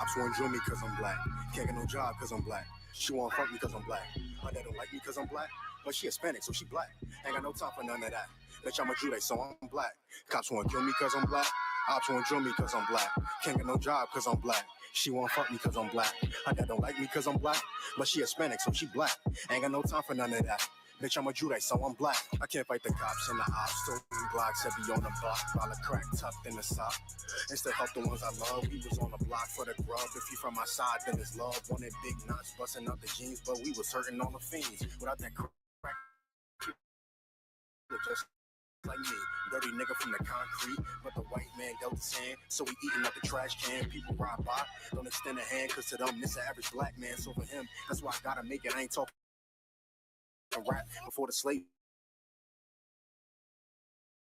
Ops won't drill me cause I'm black. Can't get no job cause I'm black. She won't fuck me cause I'm black. Her dad don't like me cause I'm black. But she Hispanic, so she black. Ain't got no time for none of that. Bitch, I'm a Jude, so I'm black. Cops won't kill me cause I'm black. Ops won't drill me cause I'm black. Can't get no job cause I'm black. She won't fuck me cause I'm black. Her dad don't like me cause I'm black. But she Hispanic, so she black. Ain't got no time for none of that. Bitch, I'm a Jude, so I'm black. I can't fight the cops and the ops. Still blocks, heavy on the block. While a crack tucked in the sock. It's to help the ones I love. We was on the block for the grub. If you from my side, then it's love. Wanted big knots, busting out the jeans. But we was hurting all the fiends. Without that crack, just like me. Dirty nigga from the concrete. But the white man dealt his hand. So we eating out the trash can. People ride by. Don't extend a hand. Cause to them, this an average black man. So for him, that's why I gotta make it. I ain't talking rap before the slave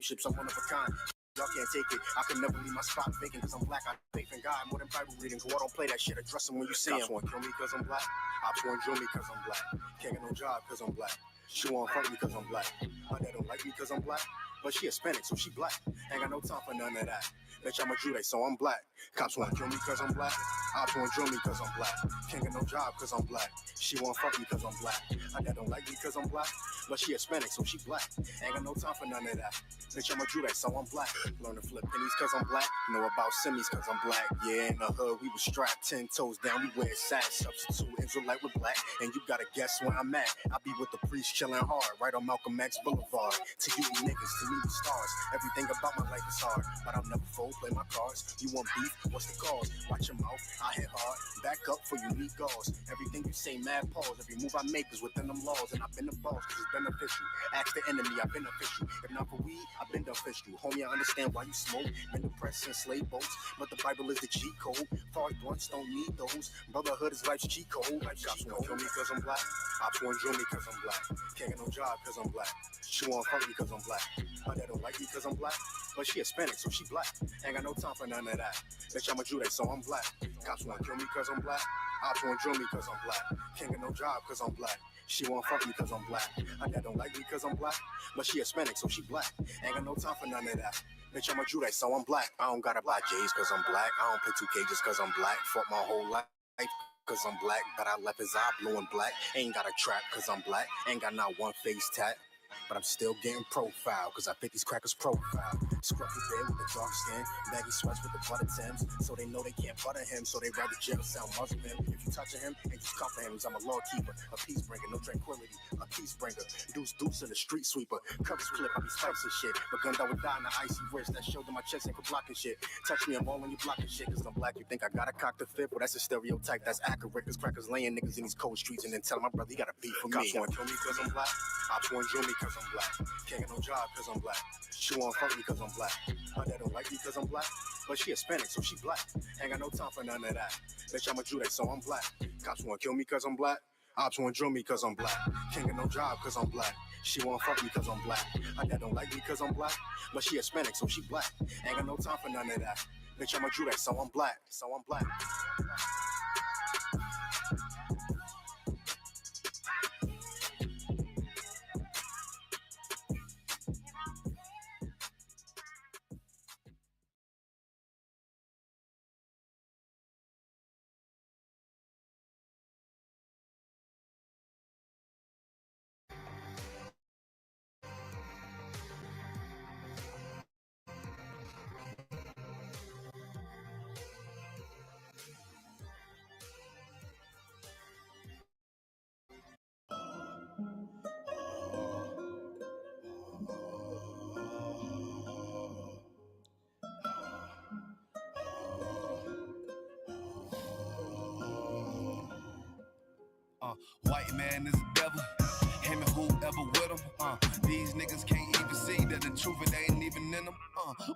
ships. I'm one of a kind. Y'all can't take it. I can never leave my spot vacant cause I'm black. I faith in God more than Bible reading. So I don't play that shit. Address them when you see him. Cops won't kill me cause I'm black. Ops won't drill me cause I'm black. Can't get no job cause I'm black. She won't fuck me cause I'm black. My dad don't like me cause I'm black. But she Hispanic, so she black. Ain't got no time for none of that. Bitch, I'm a Jude, so I'm black. Cops won't kill me cause I'm black. Ops won't drill me cause I'm black. Can't get no job cause I'm black. She won't fuck me cause I'm black. My dad don't like me cause I'm black. But she Hispanic, so she black. Ain't got no time for none of that. Bitch, I'm a Jude, so I'm black. Learn to flip pennies cause I'm black. Know about semis cause I'm black. Yeah, in the hood, we was strapped 10 toes down. We wear sats. Substitute Israelite with black. And you gotta guess where I'm at. I be with the priest chilling hard. Right on Malcolm X Boulevard. To you niggas, to me the stars. Everything about my life is hard. But I'll never fold, play my cards. You want beef? What's the cause? Watch your mouth, I hit hard. Back up for you need gauze. Everything you say, mad pause. Every move I make is within them laws. And I've been the boss cause it's beneficial. Ask the enemy, I've been official. If not for weed, I've been the official. Homie, I understand why you smoke. Been depressed since slave boats. But the Bible is the cheat code. Far blunts don't need those. Brotherhood is life's cheat code. Cops won't kill me cause I'm black. Ops won't drill me cause I'm black. Can't get no job cause I'm black. She won't fuck me cause I'm black. My dad don't like me cause I'm black. But she Hispanic, so she black. Ain't got no time for none of that. Bitch, I'm a Jude, so I'm black. Cops won't kill me cause I'm black. Ops won't drill me cause I'm black. Can't get no job cause I'm black. She won't fuck me cause I'm black. My dad don't like me cause I'm black. But she Hispanic, so she black. Ain't got no time for none of that. Bitch, I'm a Jude, so I'm black. I don't gotta buy J's cause I'm black. I don't play 2K just cause I'm black. Fought my whole life cause I'm black. But I left his eye blue and black. Ain't got a trap cause I'm black. Ain't got not one face tat. But I'm still getting profile, cause I fit these crackers profile. Scruffy beard with the dark skin, baggy sweats with the butter Timbs. So they know they can't butter him, so they rather jail sound muzzle him. If you touching him, ain't just comfort him, I'm a law keeper, a peace bringer, no tranquility, a peace bringer. Deuce in the street sweeper, covers clip, I be spicing shit. But gunned out with dot in the icy wrist, that shoulder my chest ain't for blocking shit. Touch me, I'm all on you blocking shit, cause I'm black, you think I gotta cock the fifth? Well, that's a stereotype, that's accurate, cause crackers laying niggas in these cold streets and then tell my brother he got a beef for me. Cops won't kill me cause I'm black, ops won't drill me cause I'm black. Can't get no job cause I'm black. She won't fuck me cause I'm black. My dad don't like me cause I'm black. But she Hispanic, so she black. Ain't got no time for none of that. Bitch, I'm a Jude, so I'm black. Cops won't kill me cause I'm black. Ops won't drill me cause I'm black. Can't get no job cause I'm black. She won't fuck me cause I'm black. My dad don't like me cause I'm black. But she Hispanic, so she black. Ain't got no time for none of that. Bitch, I'm a Jude, so I'm black. So I'm black. White man is a devil, him and whoever with him. These niggas can't even see that the truth it ain't even in them.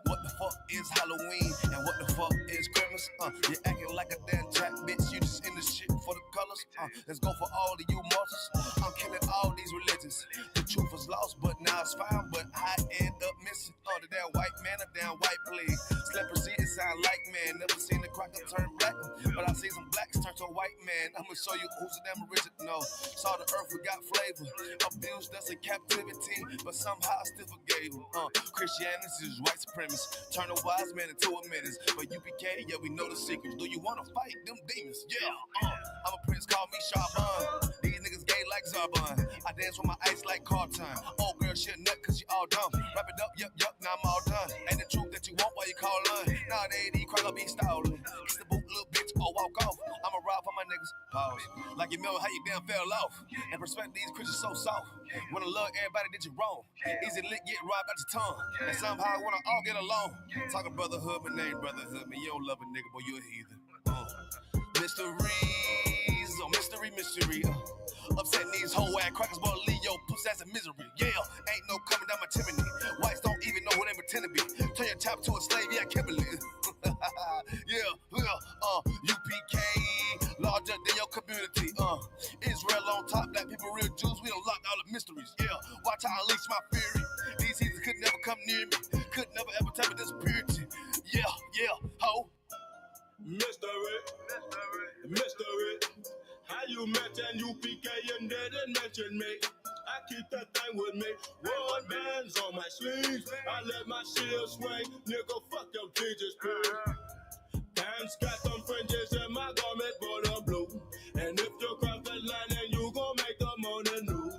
What the fuck is Halloween and what the fuck is Christmas? You acting like a damn trap bitch, you just in the shit for the colors. Let's go for all of you mortals. I'm killing all these religions. The truth was lost, but now it's found. But I end up missing. The damn white man, a damn white plague. Leprosy, it sound like man. Never seen a cracker turn black, but I see some blacks turn to a white man. I'ma show you who's the damn original. Saw the earth, we got flavor. Abused us in captivity, but somehow I still forgave them. Christianity is white white supremacists. Turn a wise man into a menace. But UPK, yeah, we know the secrets. Do you want to fight them demons? Yeah, I'm a prince, call me Shaban. These niggas gay like Zarbon. I dance with my ice like Carton. Old girl shit nut cause she all dumb. Wrap it up, yup, now I'm all done. Ain't the truth that you want while you call on. Nowadays, these crack up be stolen. Kiss the boot, little bitch, or walk off. I'ma ride for my niggas. Pause. Like you know how you damn fell off. And respect these Christians so soft. Wanna love everybody that you wrong. Easy lick, get robbed out your tongue. And somehow wanna all get along. Talking brotherhood, but name brotherhood. Man, you don't love a nigga, boy, you a heathen. Mysteries, oh mystery. Upsetting these whole ass crackers, boy, leave your pussy as a misery. Yeah, ain't no coming down my chimney. Whites don't even know who they pretend to be. Turn your child to a slave, yeah, I can't believe it. U.P.K, larger than your community. Israel on top, black people real Jews. We don't lock all the mysteries. Yeah, watch how I unleash my fury. These heathens could never come near me. Could never ever tell me this purity. Yeah, ho. Mystery. How you mention U.P.K and didn't mention me? I keep that thing with me. One bands on my sleeves. I let my shield swing. Nigga, fuck your teachers, please. Pants got some fringes in my garment, but I'm blue. And if you cross the line, then you gon' make the morning news.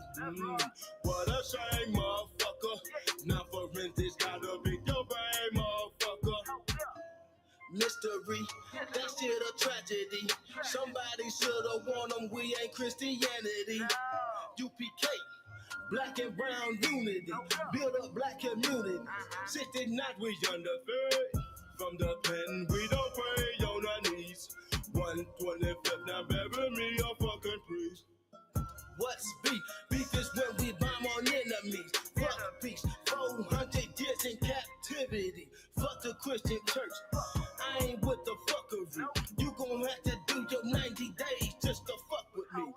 What a shame, motherfucker. Now for instance, gotta be your brain, motherfucker. Mystery, that shit a tragedy. Somebody should've warned them we ain't Christianity. U.P.K, black and brown unity. Build up black community. 69 we undefeated. From the pen, we don't pray on our knees. 125th, now bury me a fucking priest. What's beef? Beef is when we bomb on enemies. Fuck peace, 400 years in captivity. Fuck the Christian church. I ain't with the fuckery. You gon' have to do your 90 days just to fuck with me.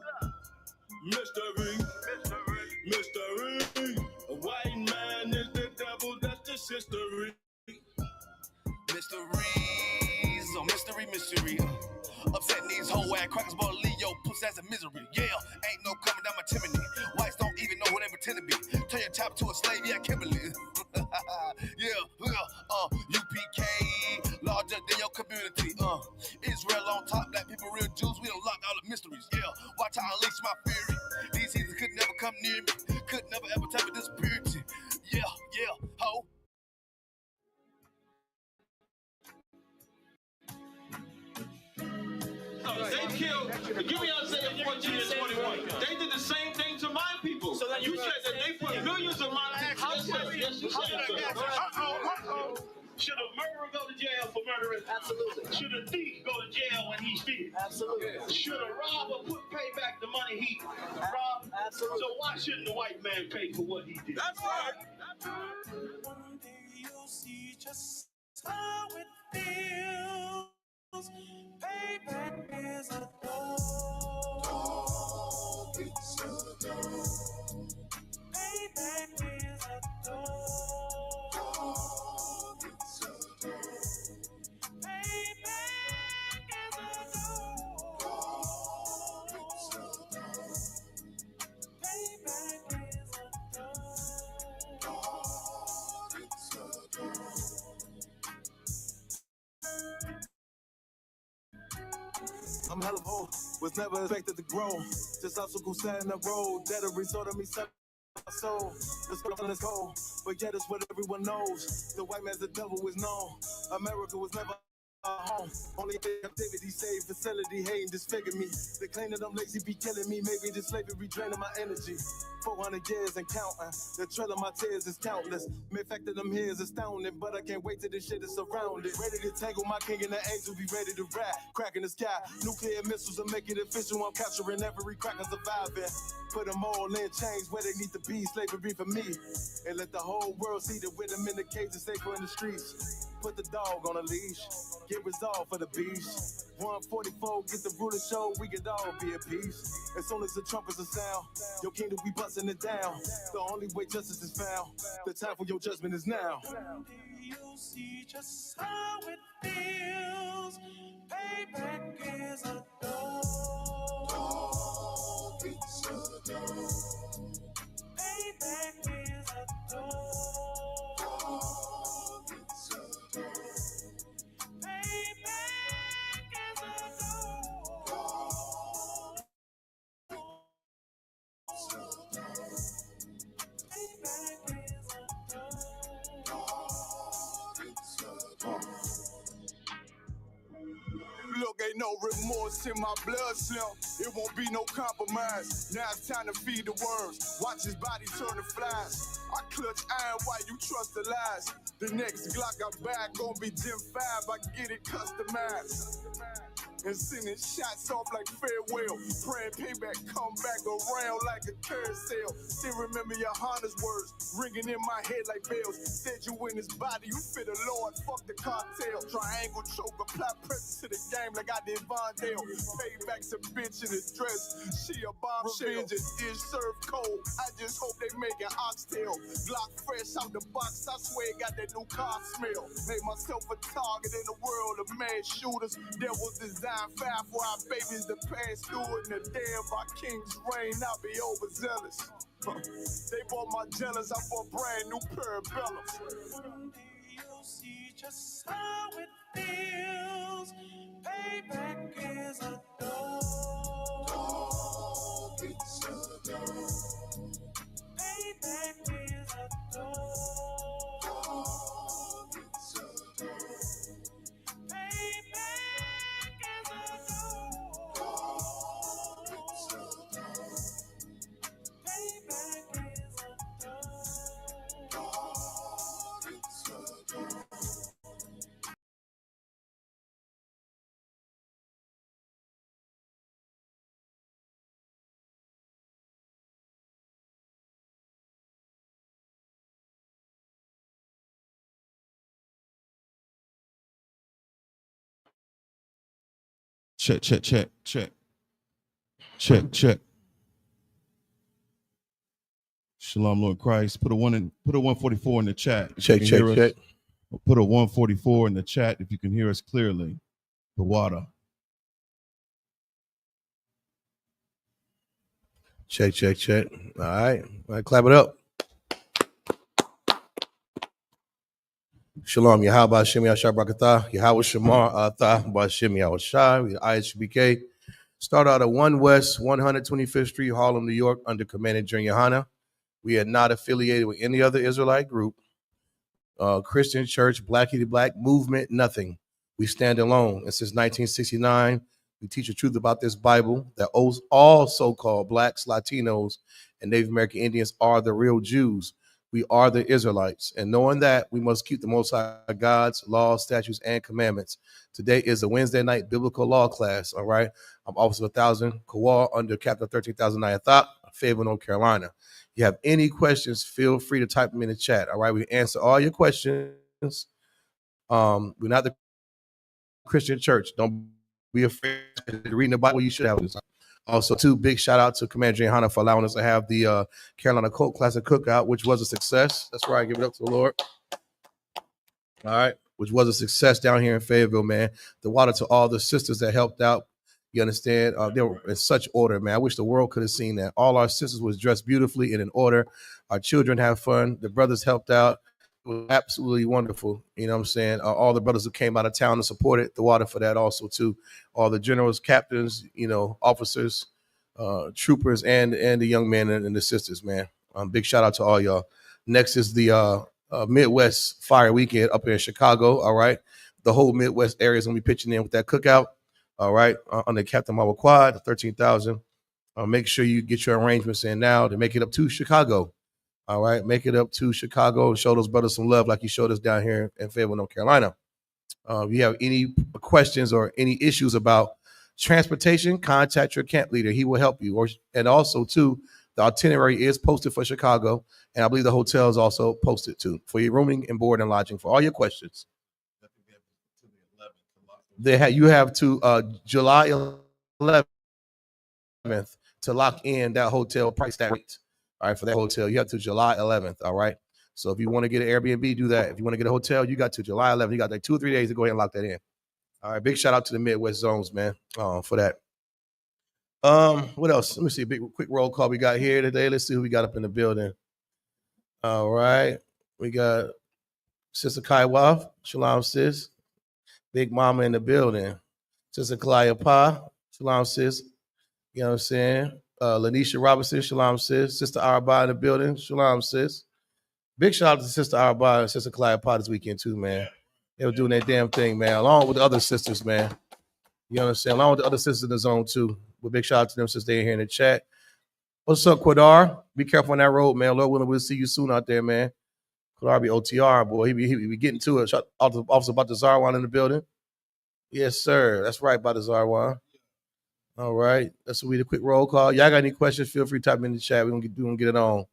Mystery. A white man is the devil, that's just history. Mysteries, oh mystery. Upsetting these whole ass crackers, boy, leave your pussy as a misery. Yeah, ain't no coming down my chimney. Whites don't even know who they pretend to be. Turn your child to a slave, yeah, I can't believe it. U.P.K, larger than your community. Israel on top, black people real Jews. We don't lock all the mysteries. Yeah, watch how I unleash my fury. These heathens could never come near me. Could never ever tell me this purity. Yeah, ho. They killed, give me Isaiah 14 and 21. They did the same thing to my people. So you said that they put millions of my actions. Yes, you said. Should a murderer go to jail for murdering? Absolutely. Should a thief go to jail when he steals? Absolutely. Should a robber pay back the money he robbed? Absolutely. So why shouldn't the white man pay for what he did? That's right. One day you'll see just how it feels. Payback is a dog. It's a dog. Payback is a dog. It's a dog. Payback is a dog. It's a dog. Payback is a dog. It's a dog. I'm hella old, was never expected to grow. Just obstacle sat in the road, that a result of me set my soul. The spirit on this cold, but yet it's what everyone knows. The white man's the devil is known. America was never our home. Only activity, save facility, hating, disfigure me. They claim that I'm lazy, be killing me. Maybe this slavery draining my energy. 400 years and counting. The trail of my tears is countless. Main fact that I'm here is astounding, but I can't wait till this shit is surrounded. Ready to tangle my king and the angel, be ready to rap. Crack in the sky, nuclear missiles will make it official. I'm capturing every cracker surviving. Put them all in chains where they need to be. Slavery for me. And let the whole world see that with them in the cage and safer in the streets. Put the dog on a leash. Get resolved for the beast. 144, get the ruler show, we could all be at peace. As soon as the trumpets are sound, your kingdom we busting it down. The only way justice is found, the time for your judgment is now. You'll see just how it feels. Payback is a dog. It's a dog. Payback is a dog. dog, ain't no remorse in my blood slim. It won't be no compromise. Now it's time to feed the worms. Watch his body turn to flies. I clutch iron while you trust the lies. The next Glock I buy gon' be Gen 5. I get it customized. And sending shots off like farewell. Praying payback come back around like a carousel. Still remember YAHANNA's words ringing in my head like bells. Said you in his body, you fit the Lord, fuck the cartel. Triangle choke, apply pressure to the game like I did Vondale. Payback's a bitch in a dress, she a bombshell. Revenge is served cold, I just hope they make an oxtail. Glock fresh out the box, I swear it got that new car smell. Made myself a target in the world of mad shooters. There was design 5 for our babies to pass through it. And the day of our king's reign, I'll be overzealous. They bought my jealous, I bought brand new parabellums. Someday you'll see just how it feels. Payback is a dog. It's a dog. Payback is a dog. It's a dog. Payback. Check. Shalom, Lord Christ. Put a 144 in the chat. Check. Put a 144 in the chat if you can hear us clearly. The water. Check. All right, clap it up. Shalom, Yahweh Shemi Ashar Brakatah, Yahweh Shamar Atah Bashemi Awashai, we I.S.U.P.K. Start out at 1 West 125th Street, Harlem, New York, under Commandant General YAHANNA. We are not affiliated with any other Israelite group, Christian church, Blackity Black movement, nothing. We stand alone. And since 1969, we teach the truth about this Bible that all so-called blacks, Latinos, and Native American Indians are the real Jews. We are the Israelites. And knowing that, we must keep the Most High God's laws, statutes, and commandments. Today is a Wednesday night biblical law class, all right? I'm Officer 1000, Kawal, under Captain 13,009 IS.P.K, Fayetteville, North Carolina. If you have any questions, feel free to type them in the chat, all right? We answer all your questions. We're not the Christian church. Don't be afraid of reading the Bible. You should have this. Also, too, big shout out to Commander YAHANNA for allowing us to have the Carolina Colt Classic Cookout, which was a success. That's right. Give it up to the Lord. All right. Which was a success down here in Fayetteville, man. The water to all the sisters that helped out. You understand? They were in such order, man. I wish the world could have seen that. All our sisters was dressed beautifully and in order. Our children have fun. The brothers helped out. It was absolutely wonderful. You know what I'm saying? All the brothers who came out of town and supported the water for that also, too. All the generals, captains, officers, troopers, and the young men and the sisters, man. Big shout out to all y'all. Next is the Midwest Fire Weekend up here in Chicago, all right? The whole Midwest area is going to be pitching in with that cookout, all right? Under Captain Mawa Quad, the 13,000. Make sure you get your arrangements in now to make it up to Chicago. All right, make it up to Chicago and show those brothers some love like you showed us down here in Fayetteville, North Carolina. If you have any questions or any issues about transportation, contact your camp leader. He will help you. And also, too, the itinerary is posted for Chicago, and I believe the hotel is also posted, too, for your rooming and board and lodging for all your questions. You have to July 11th to lock in that hotel price, that rate. All right, for that hotel, you have to July 11th, all right? So if you want to get an Airbnb, do that. If you want to get a hotel, you got to July 11th. You got like 2 or 3 days to go ahead and lock that in. All right, big shout out to the Midwest zones, man, for that. What else? Let me see a quick roll call we got here today. Let's see who we got up in the building. All right, we got Sister Kaiwaf, Shalom sis. Big Mama in the building. Sister Kalaya Pa, Shalom sis. You know what I'm saying? Lanisha Robinson, Shalom sis. Sister Arba in the building, Shalom sis. Big shout out to Sister Arba and Sister Kalaya Pa this weekend too, man. They were doing that damn thing, man, along with the other sisters, man. You understand? Along with the other sisters in the zone too. But big shout out to them since they're here in the chat. What's up, Quadar? Be careful on that road, man. Lord willing, we'll see you soon out there, man. Quadar be OTR, boy. He be getting to it. Shout out to Officer about the Zarwan in the building. Yes, sir. That's right, about the Zarwan. All right. That's what we the quick roll call. Y'all got any questions? Feel free to type in the chat. We're gonna get it on.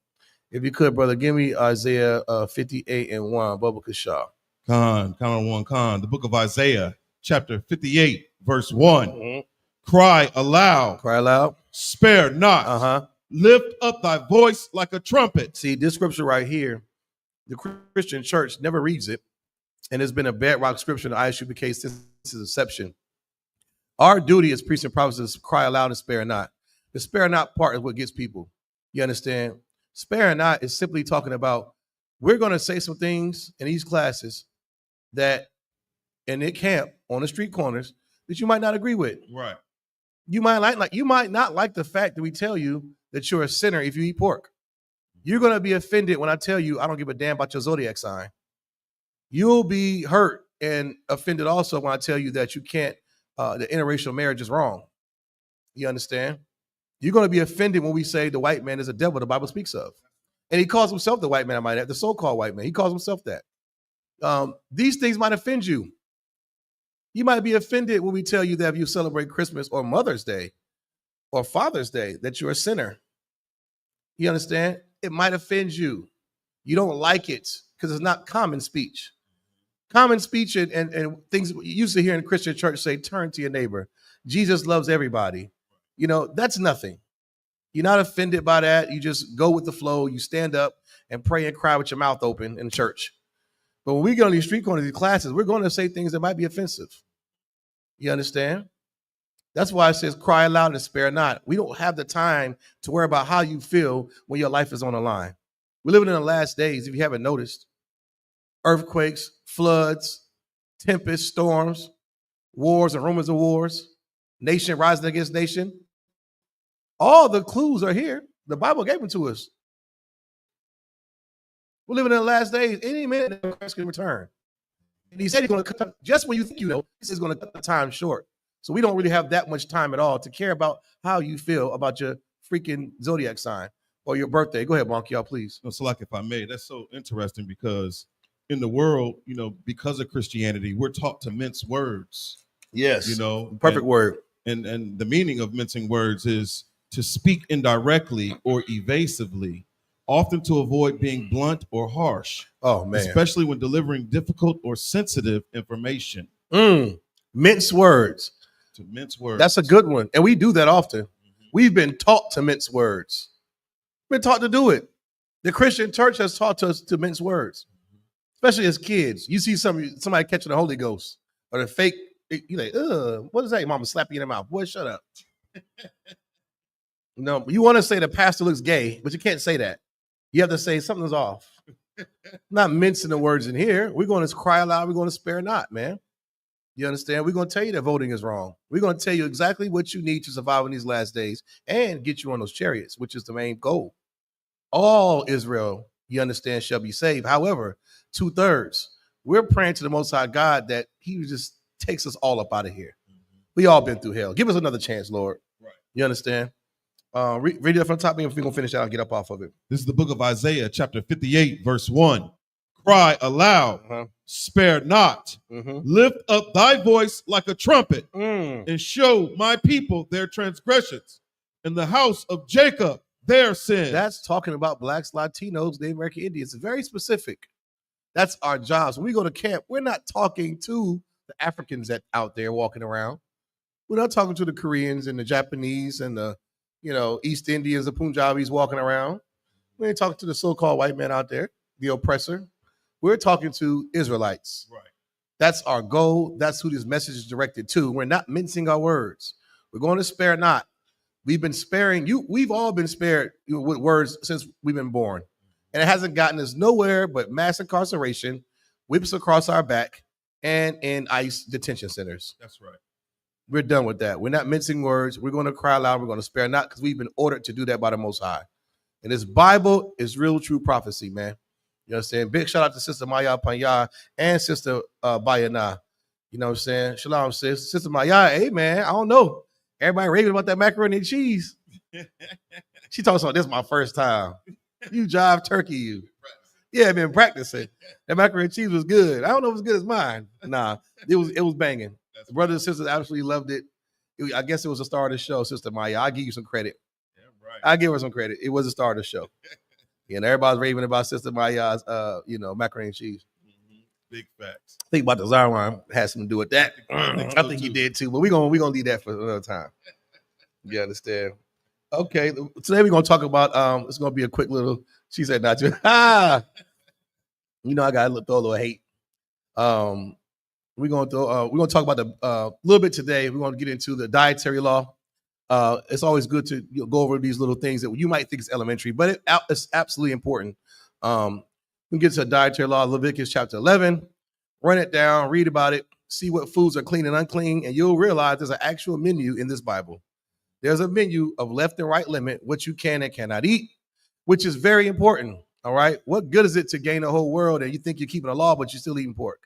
If you could, brother, give me Isaiah 58 and 1, Bubba Kashaw. Khan, the book of Isaiah, chapter 58, verse 1. Cry aloud, spare not, lift up thy voice like a trumpet. See, this scripture right here, the Christian church never reads it, and it's been a bedrock scripture in the I.S.U.P.K since its inception. Our duty as priests and prophets is cry aloud and spare not. The spare not part is what gets people. You understand? Spare not is simply talking about we're going to say some things in these classes that in the camp on the street corners that you might not agree with. Right. You might not like the fact that we tell you that you're a sinner if you eat pork. You're going to be offended when I tell you I don't give a damn about your zodiac sign. You'll be hurt and offended also when I tell you that you can't, the interracial marriage is wrong. You understand? You're going to be offended when we say the white man is a devil the Bible speaks of. And he calls himself the white man, I might add, the so-called white man. He calls himself that. These things might offend you. You might be offended when we tell you that if you celebrate Christmas or Mother's Day or Father's Day, that you're a sinner. You understand? It might offend you. You don't like it because it's not common speech. Common speech and things you used to hear in the Christian church say, turn to your neighbor. Jesus loves everybody. You know, that's nothing. You're not offended by that. You just go with the flow. You stand up and pray and cry with your mouth open in church. But when we get on these street corners, these classes, we're going to say things that might be offensive. You understand? That's why it says cry aloud and spare not. We don't have the time to worry about how you feel when your life is on the line. We're living in the last days, if you haven't noticed. Earthquakes, floods, tempests, storms, wars and rumors of wars, nation rising against nation. All the clues are here. The Bible gave them to us. We're living in the last days. Any minute, Christ can return. And he said he's going to cut, just when you think you know, he's going to cut the time short. So we don't really have that much time at all to care about how you feel about your freaking zodiac sign or your birthday. Go ahead, Bonk, y'all, please. No, so like if I may, that's so interesting because in the world, you know, because of Christianity, we're taught to mince words. Yes. You know, perfect word. And the meaning of mincing words is to speak indirectly or evasively, often to avoid being blunt or harsh. Oh, man. Especially when delivering difficult or sensitive information. Mince words. To mince words. That's a good one. And we do that often. We've been taught to mince words. We've been taught to do it. The Christian church has taught us to mince words, especially as kids. You see somebody catching the Holy Ghost or the fake, you're like, what is that? Your mama slap you in the mouth. Boy, shut up. No, you want to say the pastor looks gay, but you can't say that. You have to say something's off. Not mincing the words in here. We're going to cry aloud. We're going to spare not, man. You understand? We're going to tell you that voting is wrong. We're going to tell you exactly what you need to survive in these last days and get you on those chariots, which is the main goal. All Israel, you understand, shall be saved. However, 2/3, we're praying to the Most High God that he just takes us all up out of here. We all been through hell. Give us another chance, Lord. Right. You understand? Read it from the top. If we're going to finish that, I'll get up off of it. This is the book of Isaiah, chapter 58, verse 1. Cry aloud, spare not, lift up thy voice like a trumpet, and show my people their transgressions, and the house of Jacob their sins. That's talking about blacks, Latinos, Native American Indians. It's very specific. That's our jobs. When we go to camp, we're not talking to the Africans that out there walking around. We're not talking to the Koreans and the Japanese and the, East Indians, the Punjabis walking around. We ain't talking to the so-called white man out there, the oppressor. We're talking to Israelites. Right. That's our goal. That's who this message is directed to. We're not mincing our words. We're going to spare not. We've been sparing you. We've all been spared with words since we've been born. And it hasn't gotten us nowhere but mass incarceration, whips across our back, and in ICE detention centers. That's right. We're done with that. We're not mincing words. We're going to cry loud. We're going to spare not because we've been ordered to do that by the Most High. And this Bible is real, true prophecy, man. You understand? Big shout out to Sister Maya Panya and Sister YAHANNA. You know what I'm saying? Shalom, sis. Sister Maya, hey, man, I don't know. Everybody raving about that macaroni and cheese. She talks about this my first time. You jive turkey, you. Yeah, I've been practicing. That macaroni and cheese was good. I don't know if it's good as mine. Nah, it was banging. Brothers and sisters absolutely loved it. I guess it was a star of the show, Sister Maya. I'll give you some credit. Yeah, right. I'll give her some credit. It was a star of the show. Yeah, and everybody's raving about Sister Maya's macaroni and cheese. Big facts. I think about the Zarwan had something to do with that. I think he did too, but we're gonna leave that for another time. You understand? Okay, today we're gonna talk about it's gonna be a quick little. She said not to. I gotta throw a little hate. We're gonna talk about the little bit today. We're gonna get into the dietary law. It's always good to go over these little things that you might think is elementary, but it's absolutely important. We get to the dietary law, Leviticus chapter 11, run it down, read about it, see what foods are clean and unclean, and you'll realize there's an actual menu in this Bible. There's a menu of left and right limit, what you can and cannot eat, which is very important, all right? What good is it to gain the whole world and you think you're keeping the law, but you're still eating pork?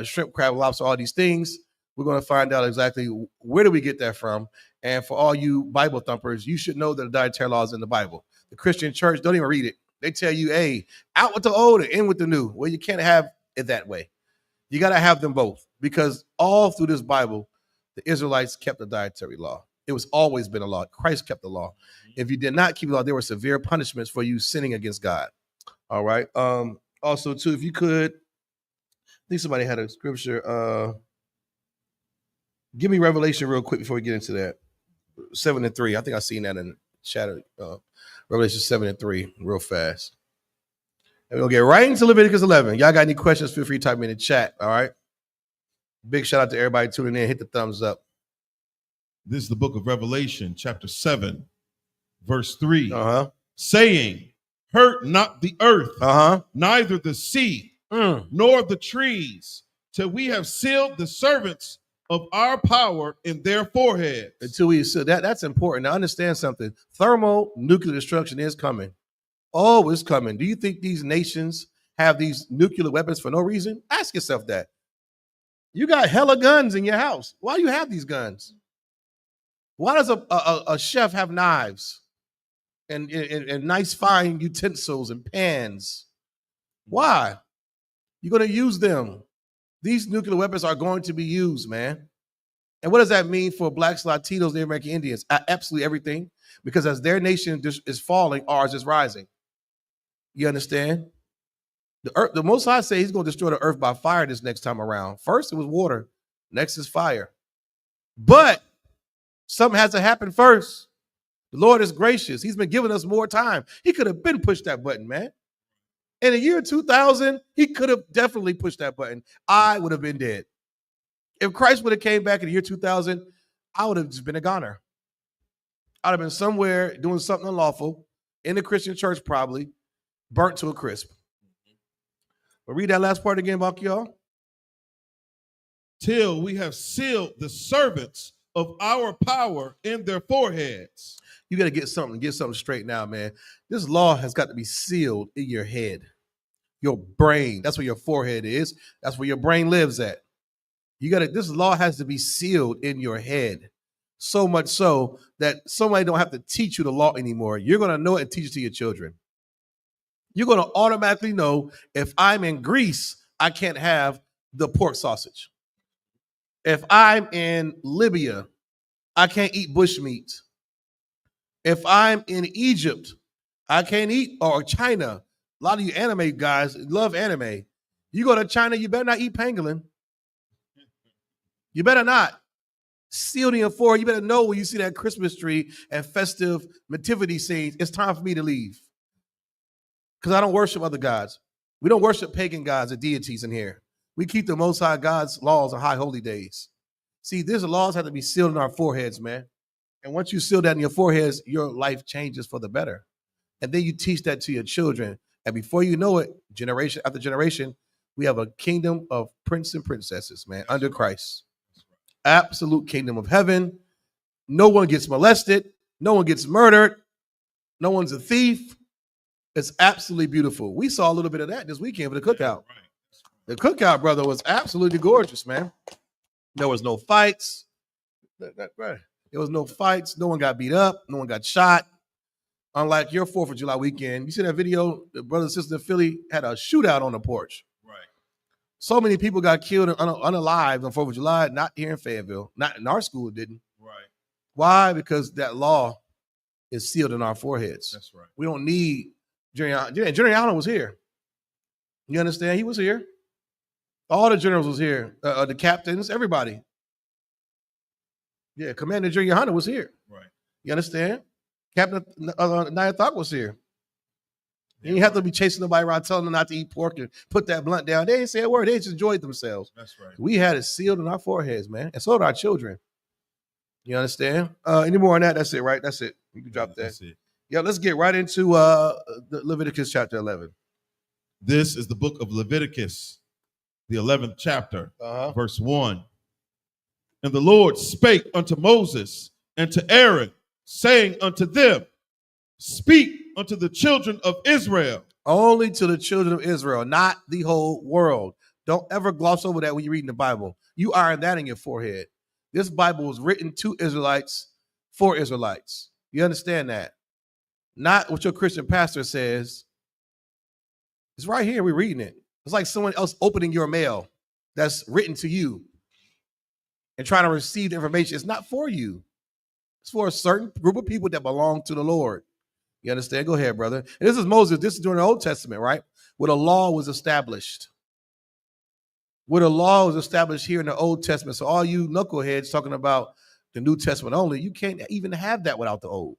Shrimp, crab, lobster, all these things. We're going to find out exactly where do we get that from. And for all you Bible thumpers, you should know that the dietary law is in the Bible. The Christian church, don't even read it. They tell you, hey, out with the old and in with the new. Well, you can't have it that way. You got to have them both because all through this Bible, the Israelites kept the dietary law. It was always been a law. Christ kept the law. If you did not keep the law, there were severe punishments for you sinning against God. All right. Also, too, if you could, I think somebody had a scripture. Give me Revelation real quick before we get into that. 7:3. I think I seen that in the chat. Revelation 7:3, real fast. And we'll get right into Leviticus 11. Y'all got any questions? Feel free to type me in the chat. All right. Big shout out to everybody tuning in. Hit the thumbs up. This is the book of Revelation, chapter 7, verse 3. Saying, hurt not the earth, neither the sea, nor the trees, till we have sealed the servants of our power in their foreheads. Until we seal that's important. Now understand something. Thermonuclear destruction is coming. Oh, it's coming. Do you think these nations have these nuclear weapons for no reason? Ask yourself that. You got hella guns in your house. Why do you have these guns? Why does a chef have knives and nice fine utensils and pans? Why? You're going to use them. These nuclear weapons are going to be used, man. And what does that mean for blacks, Latinos, Native American Indians? Absolutely everything. Because as their nation is falling, ours is rising. You understand? The earth, the Most High say he's going to destroy the earth by fire this next time around. First, it was water. Next is fire. But something has to happen first. The Lord is gracious. He's been giving us more time. He could have been pushed that button, man. In the year 2000, he could have definitely pushed that button. I would have been dead. If Christ would have came back in the year 2000, I would have just been a goner. I'd have been somewhere doing something unlawful in the Christian church, probably burnt to a crisp. But read that last part again, Buck, y'all. Till we have sealed the servants of our power in their foreheads. You got to get something straight now, man. This law has got to be sealed in your head, your brain. That's where your forehead is. That's where your brain lives at. This law has to be sealed in your head. So much so that somebody don't have to teach you the law anymore. You're going to know it and teach it to your children. You're going to automatically know if I'm in Greece, I can't have the pork sausage. If I'm in Libya, I can't eat bushmeat. If I'm in Egypt, I can't eat, or China. A lot of you anime guys love anime. You go to China, you better not eat pangolin. You better not. Sealed in your forehead. You better know when you see that Christmas tree and festive nativity scenes, it's time for me to leave. Because I don't worship other gods. We don't worship pagan gods or deities in here. We keep the Most High God's laws on high holy days. See, these laws have to be sealed in our foreheads, man. And once you seal that in your foreheads, your life changes for the better. And then you teach that to your children. And before you know it, generation after generation, we have a kingdom of princes and princesses, man, under Christ. Absolute kingdom of heaven. No one gets molested. No one gets murdered. No one's a thief. It's absolutely beautiful. We saw a little bit of that this weekend for the cookout. The cookout, brother, was absolutely gorgeous, man. There was no fights. Right. There was no fights. No one got beat up. No one got shot. Unlike your 4th of July weekend, you see that video? The brother and sister in Philly had a shootout on the porch. Right. So many people got killed and unalived on 4th of July, not here in Fayetteville. Not in our school, it didn't. Right. Why? Because that law is sealed in our foreheads. That's right. We don't need General was here. You understand? He was here. All the generals was here. The captains, everybody. Yeah, Commander YAHANNA was here. Right. You understand? Captain I.S.U.P.K was here. You didn't have to be chasing nobody around telling them not to eat pork and put that blunt down. They didn't say a word. They just enjoyed themselves. That's right. We had it sealed in our foreheads, man. And so did our children. You understand? Any more on that? That's it, right? That's it. You can drop that. That's it. Yeah, let's get right into the Leviticus chapter 11. This is the book of Leviticus, the 11th chapter, verse 1. And the Lord spake unto Moses and to Aaron, saying unto them, speak unto the children of Israel. Only to the children of Israel, not the whole world. Don't ever gloss over that when you're reading the Bible. You iron that in your forehead. This Bible was written to Israelites for Israelites. You understand that? Not what your Christian pastor says. It's right here. We're reading it. It's like someone else opening your mail that's written to you and trying to receive the information. It's not for you. It's for a certain group of people that belong to the Lord. You understand? Go ahead, brother. And this is Moses. This is during the Old Testament, right? Where the law was established. Where the law was established here in the Old Testament. So all you knuckleheads talking about the New Testament only, you can't even have that without the Old.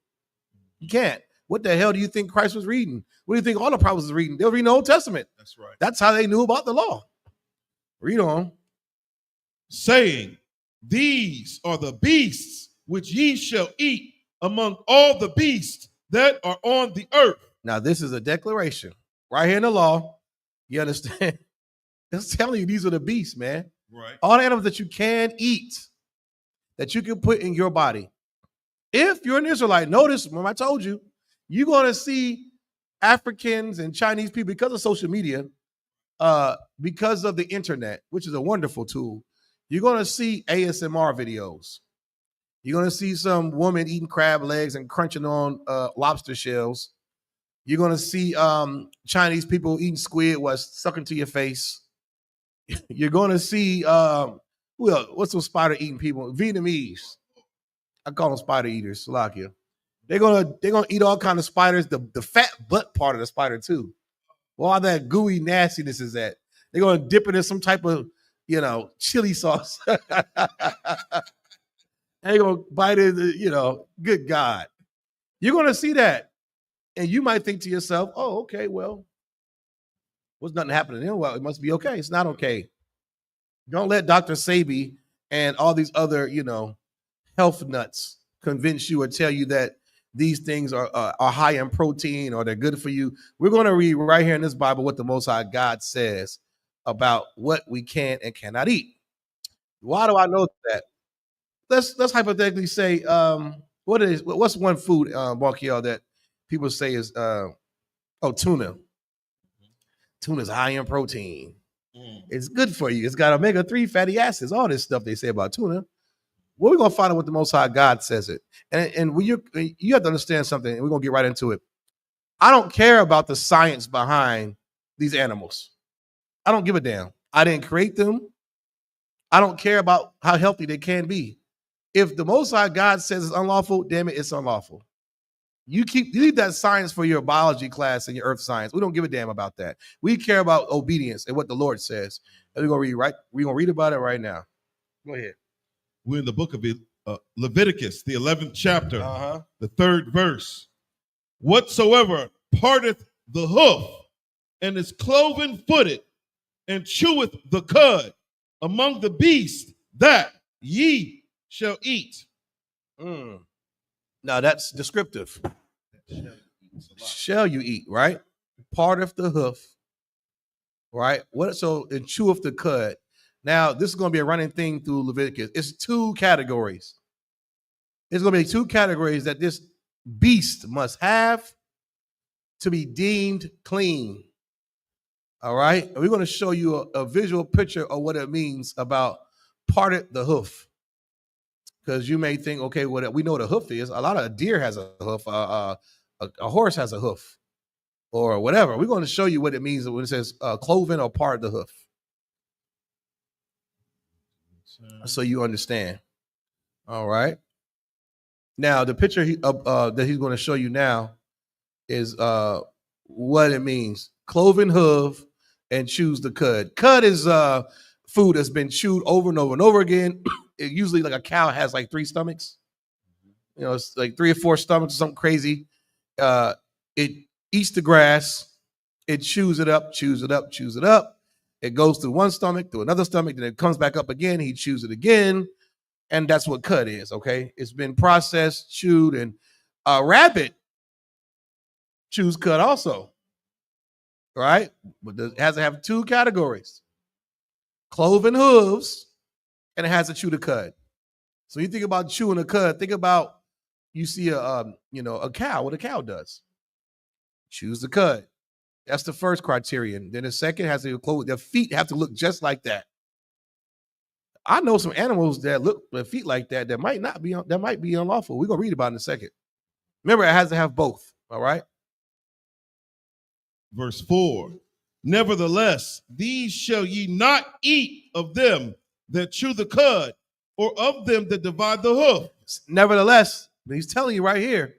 You can't. What the hell do you think Christ was reading? What do you think all the prophets was reading? They were reading the Old Testament. That's right. That's how they knew about the law. Read on. Saying, these are the beasts which ye shall eat among all the beasts that are on the earth. Now, this is a declaration right here in the law. You understand? It's telling you these are the beasts, man. Right. All the animals that you can eat, that you can put in your body. If you're an Israelite, notice when I told you, you're going to see Africans and Chinese people because of social media, because of the internet, which is a wonderful tool. You're going to see ASMR videos. You're going to see some woman eating crab legs and crunching on lobster shells. You're going to see Chinese people eating squid while sucking to your face. You're going to see, what's those spider eating people? Vietnamese. I call them spider eaters, Salakia. They're gonna eat all kind of spiders, the fat butt part of the spider too. Well, all that gooey nastiness is that. They're gonna dip it in some type of, chili sauce. They're gonna bite it, good God. You're gonna see that. And you might think to yourself, oh, okay, well, what's nothing happening here? Well, it must be okay. It's not okay. Don't let Dr. Sabi and all these other, health nuts convince you or tell you that these things are high in protein or they're good for you. We're going to read right here in this Bible what the Most High God says about what we can and cannot eat. Why do I know that? Let's hypothetically say, what's one food, Markiel, that people say is tuna. Tuna's high in protein. It's good for you. It's got omega-3 fatty acids, all this stuff they say about tuna. Well, we're going to find out what the Most High God says it. And when you have to understand something, and we're going to get right into it. I don't care about the science behind these animals. I don't give a damn. I didn't create them. I don't care about how healthy they can be. If the Most High God says it's unlawful, damn it, it's unlawful. You leave that science for your biology class and your earth science. We don't give a damn about that. We care about obedience and what the Lord says. And we're going to read about it right now. Go ahead. We're in the book of Leviticus, the 11th chapter, the 3rd verse. Whatsoever parteth the hoof and is cloven-footed and cheweth the cud among the beasts, that ye shall eat. Now that's descriptive. Shall you eat, right? Parteth the hoof, right? And cheweth the cud. Now, this is going to be a running thing through Leviticus. It's 2 categories. It's going to be 2 categories that this beast must have to be deemed clean. All right. And we're going to show you a visual picture of what it means about parted the hoof. Because you may think, okay, well, we know what a hoof is. A lot of deer has a hoof. A horse has a hoof or whatever. We're going to show you what it means when it says cloven or part the hoof. So you understand. All right. Now, the picture that he's going to show you now is what it means. Cloven hoof and chews the cud. Cud is food that's been chewed over and over and over again. It usually, like a cow has like 3 stomachs. You know, it's like 3 or 4 stomachs or something crazy. It eats the grass. It chews it up, chews it up, chews it up. It goes through one stomach, through another stomach, then it comes back up again. He chews it again. And that's what cud is, okay? It's been processed, chewed, and a rabbit chews cud also, right? But it has to have 2 categories. Cloven hooves, and it has to chew the cud. So you think about chewing a cud, think about you see a cow, what a cow does. Chews the cud. That's the first criterion. Then the second has to close. Their feet have to look just like that. I know some animals that look their feet like that might be unlawful. We're gonna read about it in a second. Remember, it has to have both. All right. Verse 4. Nevertheless, these shall ye not eat of them that chew the cud, or of them that divide the hoof. Nevertheless, he's telling you right here.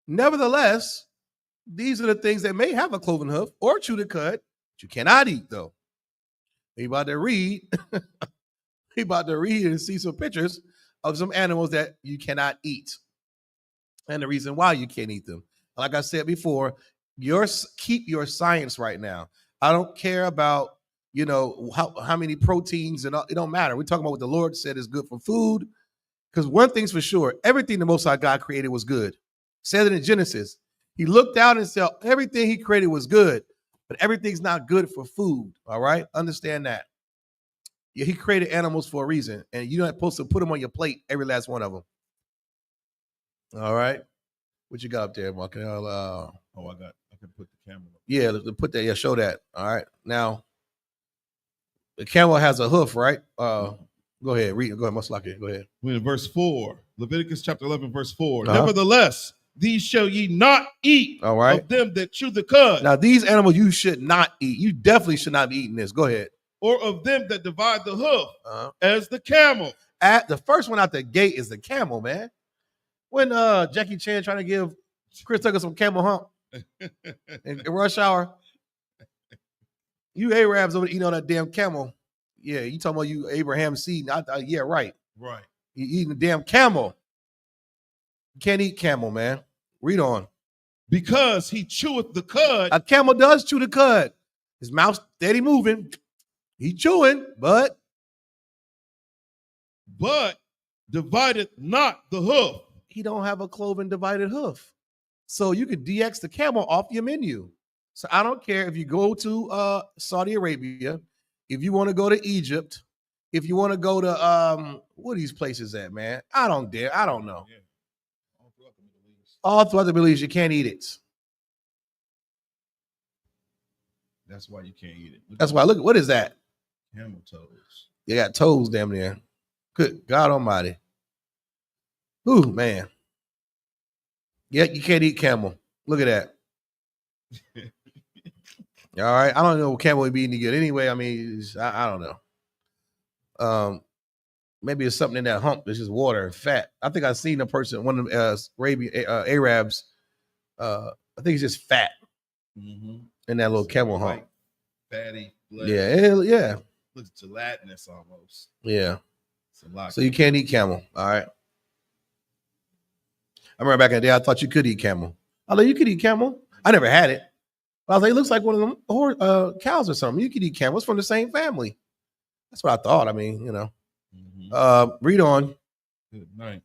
Nevertheless, these are the things that may have a cloven hoof or chew the cud, but you cannot eat, though. He about to read. He about to read and see some pictures of some animals that you cannot eat, and the reason why you can't eat them. Like I said before, keep your science right now. I don't care about how many proteins and all, it don't matter. We're talking about what the Lord said is good for food. Because one thing's for sure, everything the Most High God created was good. Said it in Genesis. He looked out and said everything he created was good, but everything's not good for food. All right? Understand that. Yeah, he created animals for a reason, and you're not supposed to put them on your plate, every last one of them. All right? What you got up there, Mark? I can put the camera up. Yeah, let's put that. Yeah, show that. All right. Now, the camel has a hoof, right? Go ahead, read. Go ahead, Muslaki. Go ahead. We're in verse 4, Leviticus chapter 11, verse 4. Nevertheless, these shall ye not eat of them that chew the cud. Now, these animals you should not eat. You definitely should not be eating this. Go ahead. Or of them that divide the hoof, as the camel. The first one out the gate is the camel, man. When Jackie Chan trying to give Chris Tucker some camel hump in rush hour, you Arabs over eating on that damn camel. Yeah, you talking about you Abraham seed. Yeah, right. Right. You eating the damn camel. You can't eat camel, man. Read on. Because he cheweth the cud. A camel does chew the cud. His mouth steady moving. He chewing, but divided not the hoof. He don't have a cloven divided hoof. So you could DX the camel off your menu. So I don't care if you go to Saudi Arabia, if you want to go to Egypt, if you want to go to what are these places at, man? I don't dare. I don't know. Yeah. All throughout the Middle East, you can't eat it. That's why you can't eat it. That's why. Look, what is that? Camel toes. They got toes damn near. Good God Almighty. Ooh, man. Yeah, you can't eat camel. Look at that. All right. I don't know what camel would be any good anyway. I mean, I don't know. Maybe it's something in that hump. It's just water and fat. I think I've seen a person, one of them Arabs. I think it's just fat in that little camel hump. Fatty. Blood. Yeah. Looks gelatinous almost. Yeah. It's a lot. So you can't eat camel. All right. I remember back in the day, I thought you could eat camel. I thought you could eat camel. I never had it. But I was like, it looks like one of them cows or something. You could eat camel. It's from the same family. That's what I thought. I mean, read on. Good night.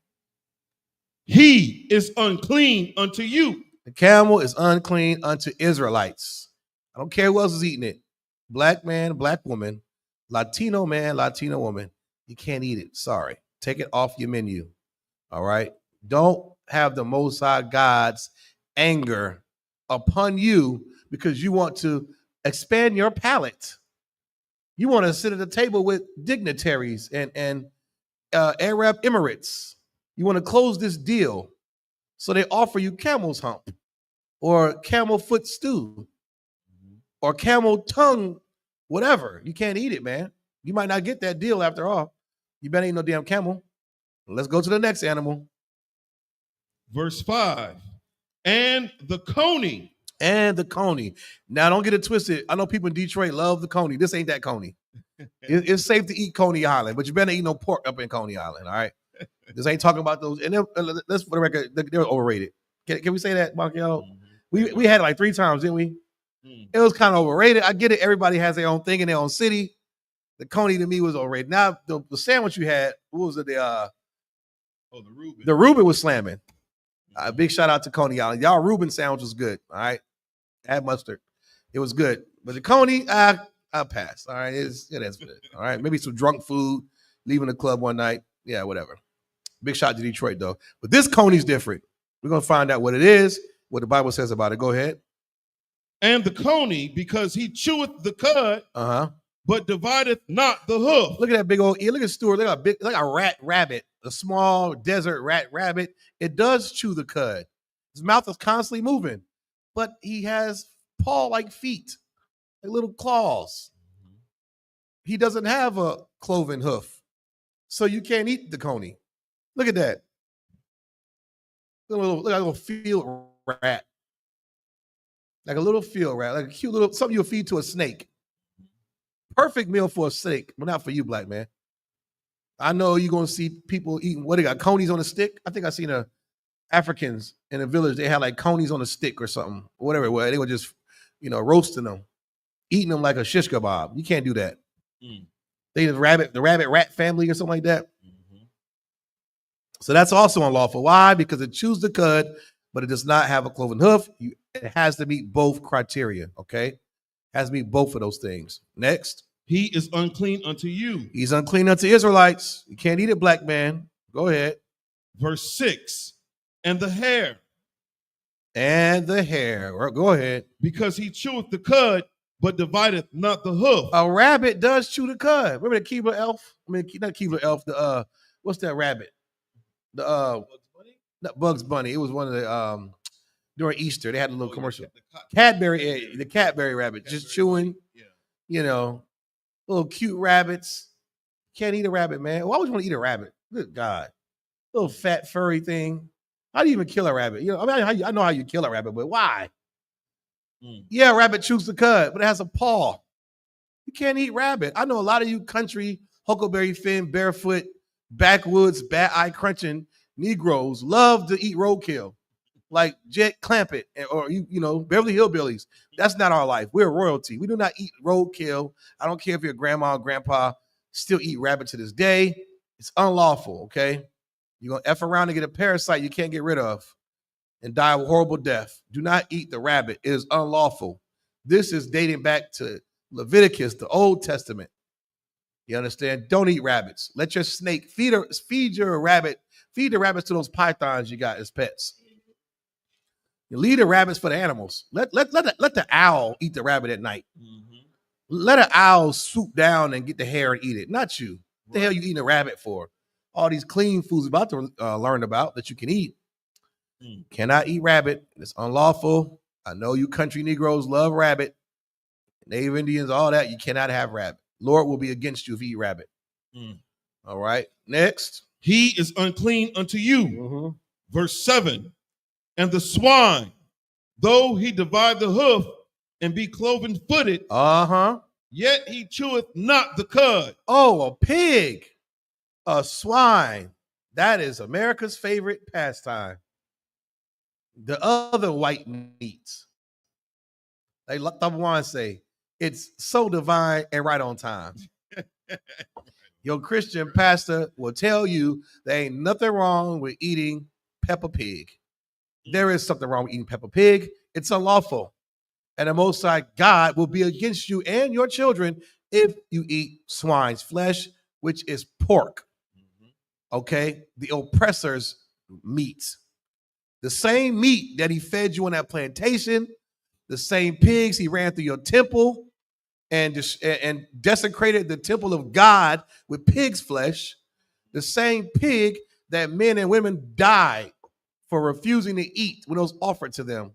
He is unclean unto you. The camel is unclean unto Israelites. I don't care who else is eating it. Black man, black woman, Latino man, Latino woman. You can't eat it. Sorry. Take it off your menu. All right. Don't have the Most High God's anger upon you because you want to expand your palate. You want to sit at the table with dignitaries and Arab Emirates. You want to close this deal. So they offer you camel's hump or camel foot stew or camel tongue, whatever. You can't eat it, man. You might not get that deal after all. You better ain't no damn camel. Let's go to the next animal. Verse 5. And the coney. And the coney. Now, don't get it twisted. I know people in Detroit love the coney. This ain't that coney. It's safe to eat Coney Island, but you better eat no pork up in Coney Island, all right? This ain't talking about those. And let's, for the record, they're overrated. Can we say that, Markel? We had it like 3 times, didn't we? It was kind of overrated. I get it. Everybody has their own thing in their own city. The coney to me was overrated. Now, the sandwich you had, what was it? The Reuben. The Reuben was slamming. Big shout out to Coney Island. Y'all Reuben sandwich was good, all right? Add mustard. It was good. But the coney, I'll pass. All right. It is good. All right. Maybe some drunk food, leaving the club one night. Yeah, whatever. Big shout to Detroit, though. But this coney's different. We're going to find out what it is, what the Bible says about it. Go ahead. And the coney, because he cheweth the cud, but divideth not the hoof. Look at that big old ear. Look at Stuart. Look at a rabbit, a small desert rabbit. It does chew the cud. His mouth is constantly moving, but he has paw-like feet. Like little claws. He doesn't have a cloven hoof. So you can't eat the coney. Look at that. Look like a little field rat. Like a little field rat. Like a cute little, something you'll feed to a snake. Perfect meal for a snake, but not for you, black man. I know you're going to see people eating, what they got, conies on a stick? I think I seen Africans in a village, they had like conies on a stick or something. Whatever it was. They were just, roasting them. Eating them like a shish kebab. You can't do that. They the rabbit rat family or something like that. So that's also unlawful. Why? Because it chews the cud, but it does not have a cloven hoof. It has to meet both criteria. Okay, has to meet both of those things. Next, he is unclean unto you. He's unclean unto Israelites. You can't eat it, black man. Go ahead. Verse 6. And the hair. And the hair. Go ahead. Because he cheweth the cud, but divideth not the hoof. A rabbit does chew the cud. Remember the Keebler elf? I mean, not Keebler elf. The what's that rabbit? The Bugs Bunny? Not Bugs Bunny. It was one of the during Easter. They had a little commercial. The Cadbury rabbit, just chewing. Little cute rabbits. Can't eat a rabbit, man. Why would you want to eat a rabbit? Good God, little fat furry thing. How do you even kill a rabbit? I know how you kill a rabbit, but why? Yeah, rabbit chews the cud, but it has a paw. You can't eat rabbit. I know a lot of you country, huckleberry fin, barefoot, backwoods, bat eye crunching Negroes love to eat roadkill, like Jet Clampett or Beverly Hillbillies. That's not our life. We're royalty. We do not eat roadkill. I don't care if your grandma or grandpa still eat rabbit to this day. It's unlawful. Okay, you're gonna F around and get a parasite you can't get rid of and die a horrible death. Do not eat the rabbit. It is unlawful. This is dating back to Leviticus, the Old Testament. You understand? Don't eat rabbits. Let your snake feed your rabbit. Feed the rabbits to those pythons you got as pets. You leave the rabbits for the animals. Let the owl eat the rabbit at night. Let an owl swoop down and get the hair and eat it. Not you. What the hell you eating a rabbit for? All these clean foods about to learn about that you can eat. Cannot eat rabbit. It's unlawful. I know you country Negroes love rabbit. Native Indians, all that. You cannot have rabbit. Lord will be against you if you eat rabbit. All right. Next. He is unclean unto you. Verse 7. And the swine, though he divide the hoof and be cloven footed, yet he cheweth not the cud. Oh, a pig. A swine. That is America's favorite pastime. The other white meats. Like Tabuan say, it's so divine and right on time. Your Christian pastor will tell you there ain't nothing wrong with eating Peppa Pig. There is something wrong with eating Peppa Pig. It's unlawful. And the Most High God will be against you and your children if you eat swine's flesh, which is pork. Okay? The oppressor's meat. The same meat that he fed you on that plantation, The same pigs he ran through your temple and desecrated the temple of God with pig's flesh. The same pig that men and women died for refusing to eat when it was offered to them.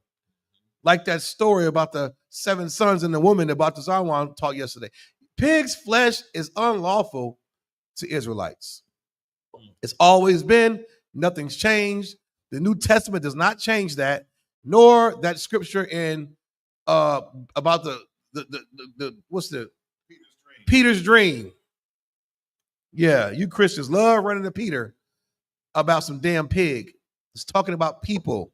Like that story about the 7 sons and the woman about the Zarwan talk yesterday. Pig's flesh is unlawful to Israelites. It's always been. Nothing's changed. The New Testament does not change that, nor that scripture in about the what's the Peter's dream. Yeah, you Christians love running to Peter about some damn pig. It's talking about people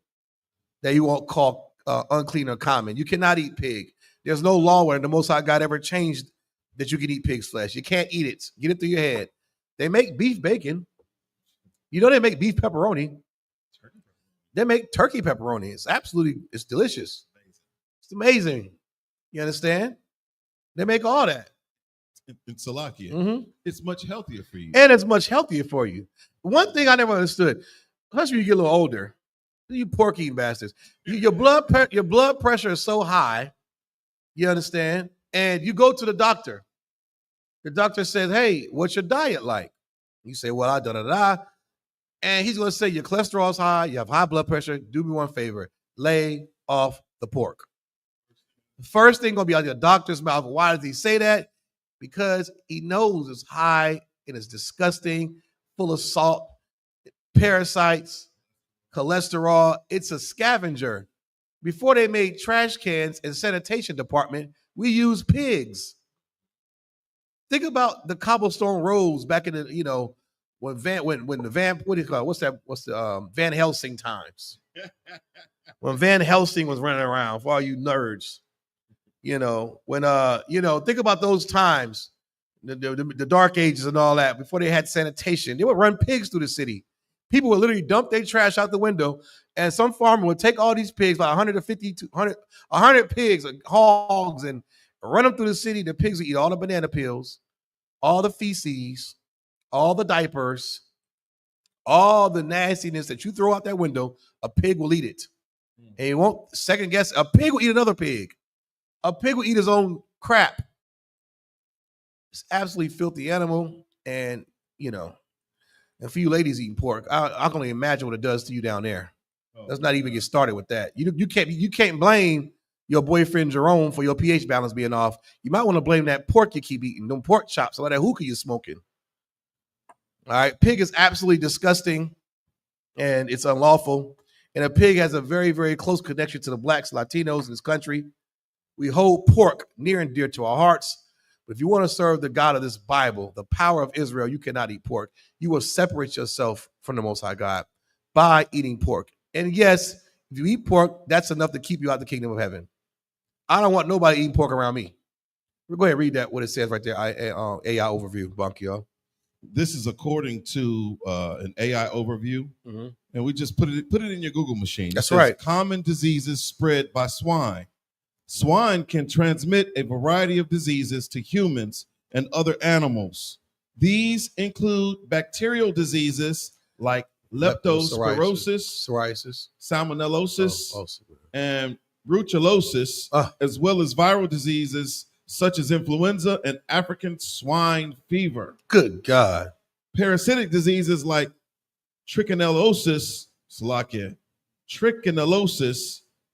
that you won't call unclean or common. You cannot eat pig. There's no law where the Most High God ever changed that you can eat pig's flesh. You can't eat it. Get it through your head. They make beef bacon. You know they make beef pepperoni. They make turkey pepperoni. It's delicious. It's amazing. You understand? They make all that. In Salakia, it's much healthier for you. And it's much healthier for you. One thing I never understood, especially when you get a little older, you pork eating bastards. Your blood pressure is so high, you understand? And you go to the doctor. The doctor says, hey, what's your diet like? You say, well, da-da-da. And he's going to say your cholesterol is high, you have high blood pressure. Do me one favor. Lay off the pork. The first thing going to be out of your doctor's mouth. Why does he say that? Because he knows it's high and it's disgusting, full of salt, parasites, cholesterol. It's a scavenger. Before they made trash cans and sanitation department, we used pigs. Think about the cobblestone roads back in the, when Van Helsing times. When Van Helsing was running around, for all you nerds. Think about those times, the dark ages and all that, before they had sanitation. They would run pigs through the city. People would literally dump their trash out the window, and some farmer would take all these pigs, like 100 pigs, hogs, and run them through the city. The pigs would eat all the banana peels, all the feces, all the diapers, all the nastiness that you throw out that window. A pig will eat it. And you won't second guess. A pig will eat another pig. A pig will eat his own crap. It's absolutely filthy animal. And, and for you ladies eating pork, I can only imagine what it does to you down there. Let's not even get started with that. You can't blame your boyfriend Jerome for your pH balance being off. You might want to blame that pork you keep eating, them pork chops, all that hookah you're smoking. All right, pig is absolutely disgusting, and it's unlawful. And a pig has a very, very close connection to the blacks, Latinos in this country. We hold pork near and dear to our hearts. But if you want to serve the God of this Bible, the power of Israel, you cannot eat pork. You will separate yourself from the Most High God by eating pork. And yes, if you eat pork, that's enough to keep you out of the kingdom of heaven. I don't want nobody eating pork around me. We'll go ahead and read that, what it says right there, AI overview, Bunkyo. This is according to an AI overview, and we just put it in your Google machine. That's right. Common diseases spread by swine. Swine can transmit a variety of diseases to humans and other animals. These include bacterial diseases like leptospirosis, psoriasis, salmonellosis, and brucellosis, as well as viral diseases such as influenza and African swine fever. Good God. Parasitic diseases like trichinellosis,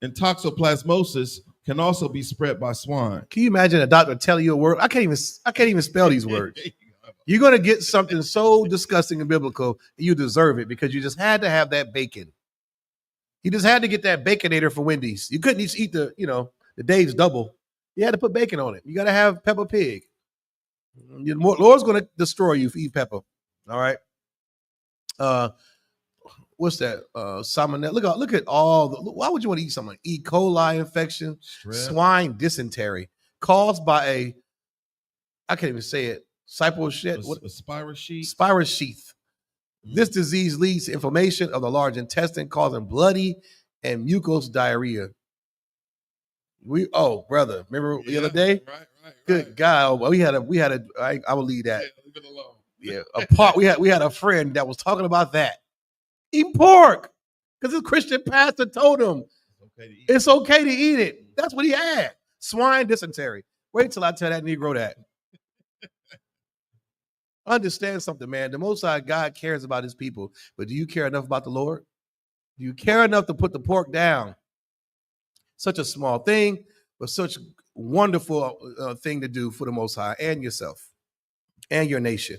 and toxoplasmosis can also be spread by swine. Can you imagine a doctor telling you a word? I can't even spell these words. You're going to get something so disgusting and biblical, and you deserve it because you just had to have that bacon. You just had to get that Baconator for Wendy's. You couldn't just eat the Dave's Double. You had to put bacon on it. You got to have Peppa Pig. Lord's going to destroy you if you eat pepper. All right. What's that? Salmonella. Look at all. Why would you want to eat something like E. coli infection, swine dysentery caused by I can't even say it. Spirochetes. Spirochetes. This disease leads to inflammation of the large intestine, causing bloody and mucous diarrhea. Brother, remember the other day? Right. Good God, we had a. I will leave that. Yeah, leave it alone. Yeah, we had a friend that was talking about that eating pork because his Christian pastor told him It's okay to eat it. That's what he had. Swine dysentery. Wait till I tell that Negro that. Understand something, man. The Most High God cares about his people, but do you care enough about the Lord? Do you care enough to put the pork down? Such a small thing, but such a wonderful thing to do for the Most High and yourself and your nation.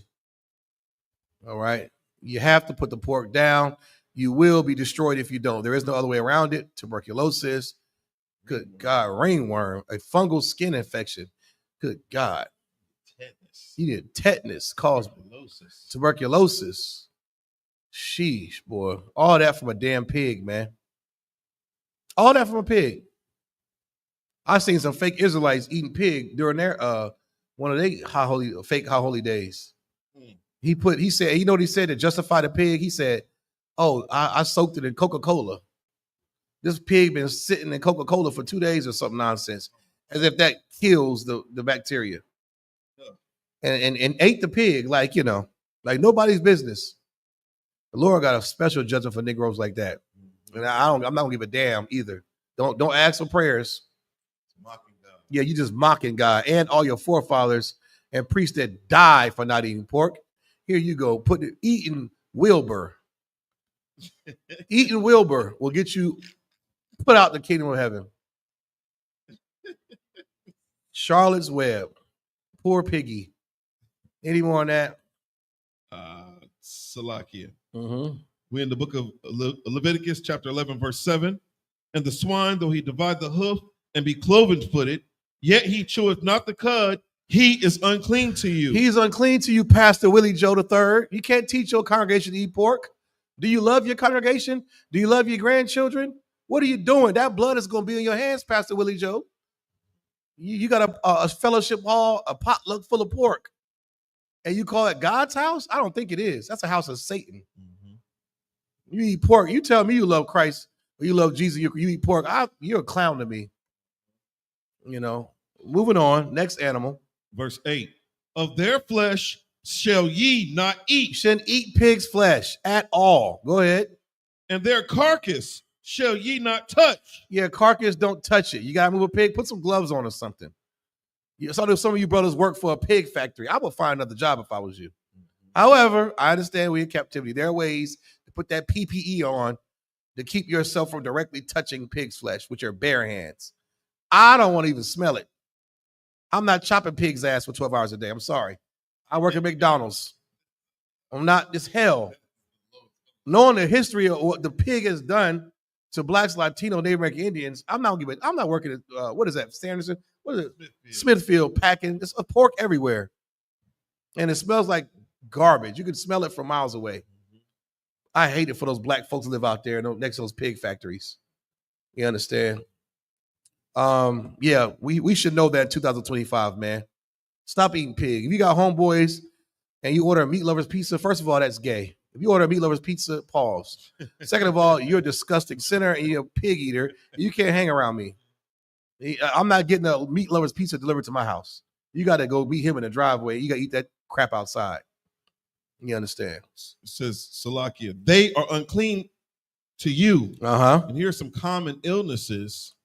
All right? You have to put the pork down. You will be destroyed if you don't. There is no other way around it. Tuberculosis. Good God. Ringworm. A fungal skin infection. Good God. Tetanus. You did tetanus. Caused tuberculosis. Sheesh, boy. All that from a damn pig, man. All that from a pig. I seen some fake Israelites eating pig during their one of their fake high holy days. He said, you know what he said to justify the pig? He said, oh, I soaked it in Coca-Cola. This pig been sitting in Coca-Cola for 2 days or something nonsense. As if that kills the bacteria. And ate the pig like, you know, like nobody's business. The Lord got a special judgment for Negroes like that. And I'm not gonna give a damn either. Don't ask for prayers. Mocking God. Yeah, you just mocking God and all your forefathers and priests that died for not eating pork. Here you go, eating Wilbur. Eating Wilbur will get you put out the kingdom of heaven. Charlotte's Web, poor piggy. Any more on that? Salakia. We're in the book of Leviticus, chapter 11, verse 7. And the swine, though he divide the hoof and be cloven-footed, yet he cheweth not the cud, he is unclean to you. He's unclean to you, Pastor Willie Joe III. You can't teach your congregation to eat pork. Do you love your congregation? Do you love your grandchildren? What are you doing? That blood is going to be in your hands, Pastor Willie Joe. You got a fellowship hall, a potluck full of pork. And you call it God's house? I don't think it is. That's a house of Satan. You eat pork. You tell me you love Christ or you love Jesus. You eat pork. You're a clown to me. You know. Moving on. Next animal. Verse 8. Of their flesh shall ye not eat. You shouldn't eat pig's flesh at all. Go ahead. And their carcass shall ye not touch. Yeah, carcass, don't touch it. You got to move a pig. Put some gloves on or something. So some of you brothers work for a pig factory. I would find another job if I was you. However, I understand we're in captivity. There are ways to put that PPE on to keep yourself from directly touching pig's flesh with your bare hands. I don't want to even smell it. I'm not chopping pig's ass for 12 hours a day. I'm sorry. I work at McDonald's. I'm not, it's hell. Knowing the history of what the pig has done to blacks, Latino, Native American Indians, I'm not working at, what is that, Sanderson? What is it? Smithfield packing. There's a pork everywhere. And it smells like garbage. You can smell it from miles away. I hate it for those black folks who live out there next to those pig factories. You understand? Yeah, we should know that in 2025, man. Stop eating pig. If you got homeboys and you order a meat lover's pizza, first of all, that's gay. If you order a meat lover's pizza, pause. Second of all, you're a disgusting sinner and you're a pig eater. You can't hang around me. I'm not getting a meat lover's pizza delivered to my house. You got to go meet him in the driveway. You got to eat that crap outside. You understand? It says, Salakia, they are unclean to you. And here's some common illnesses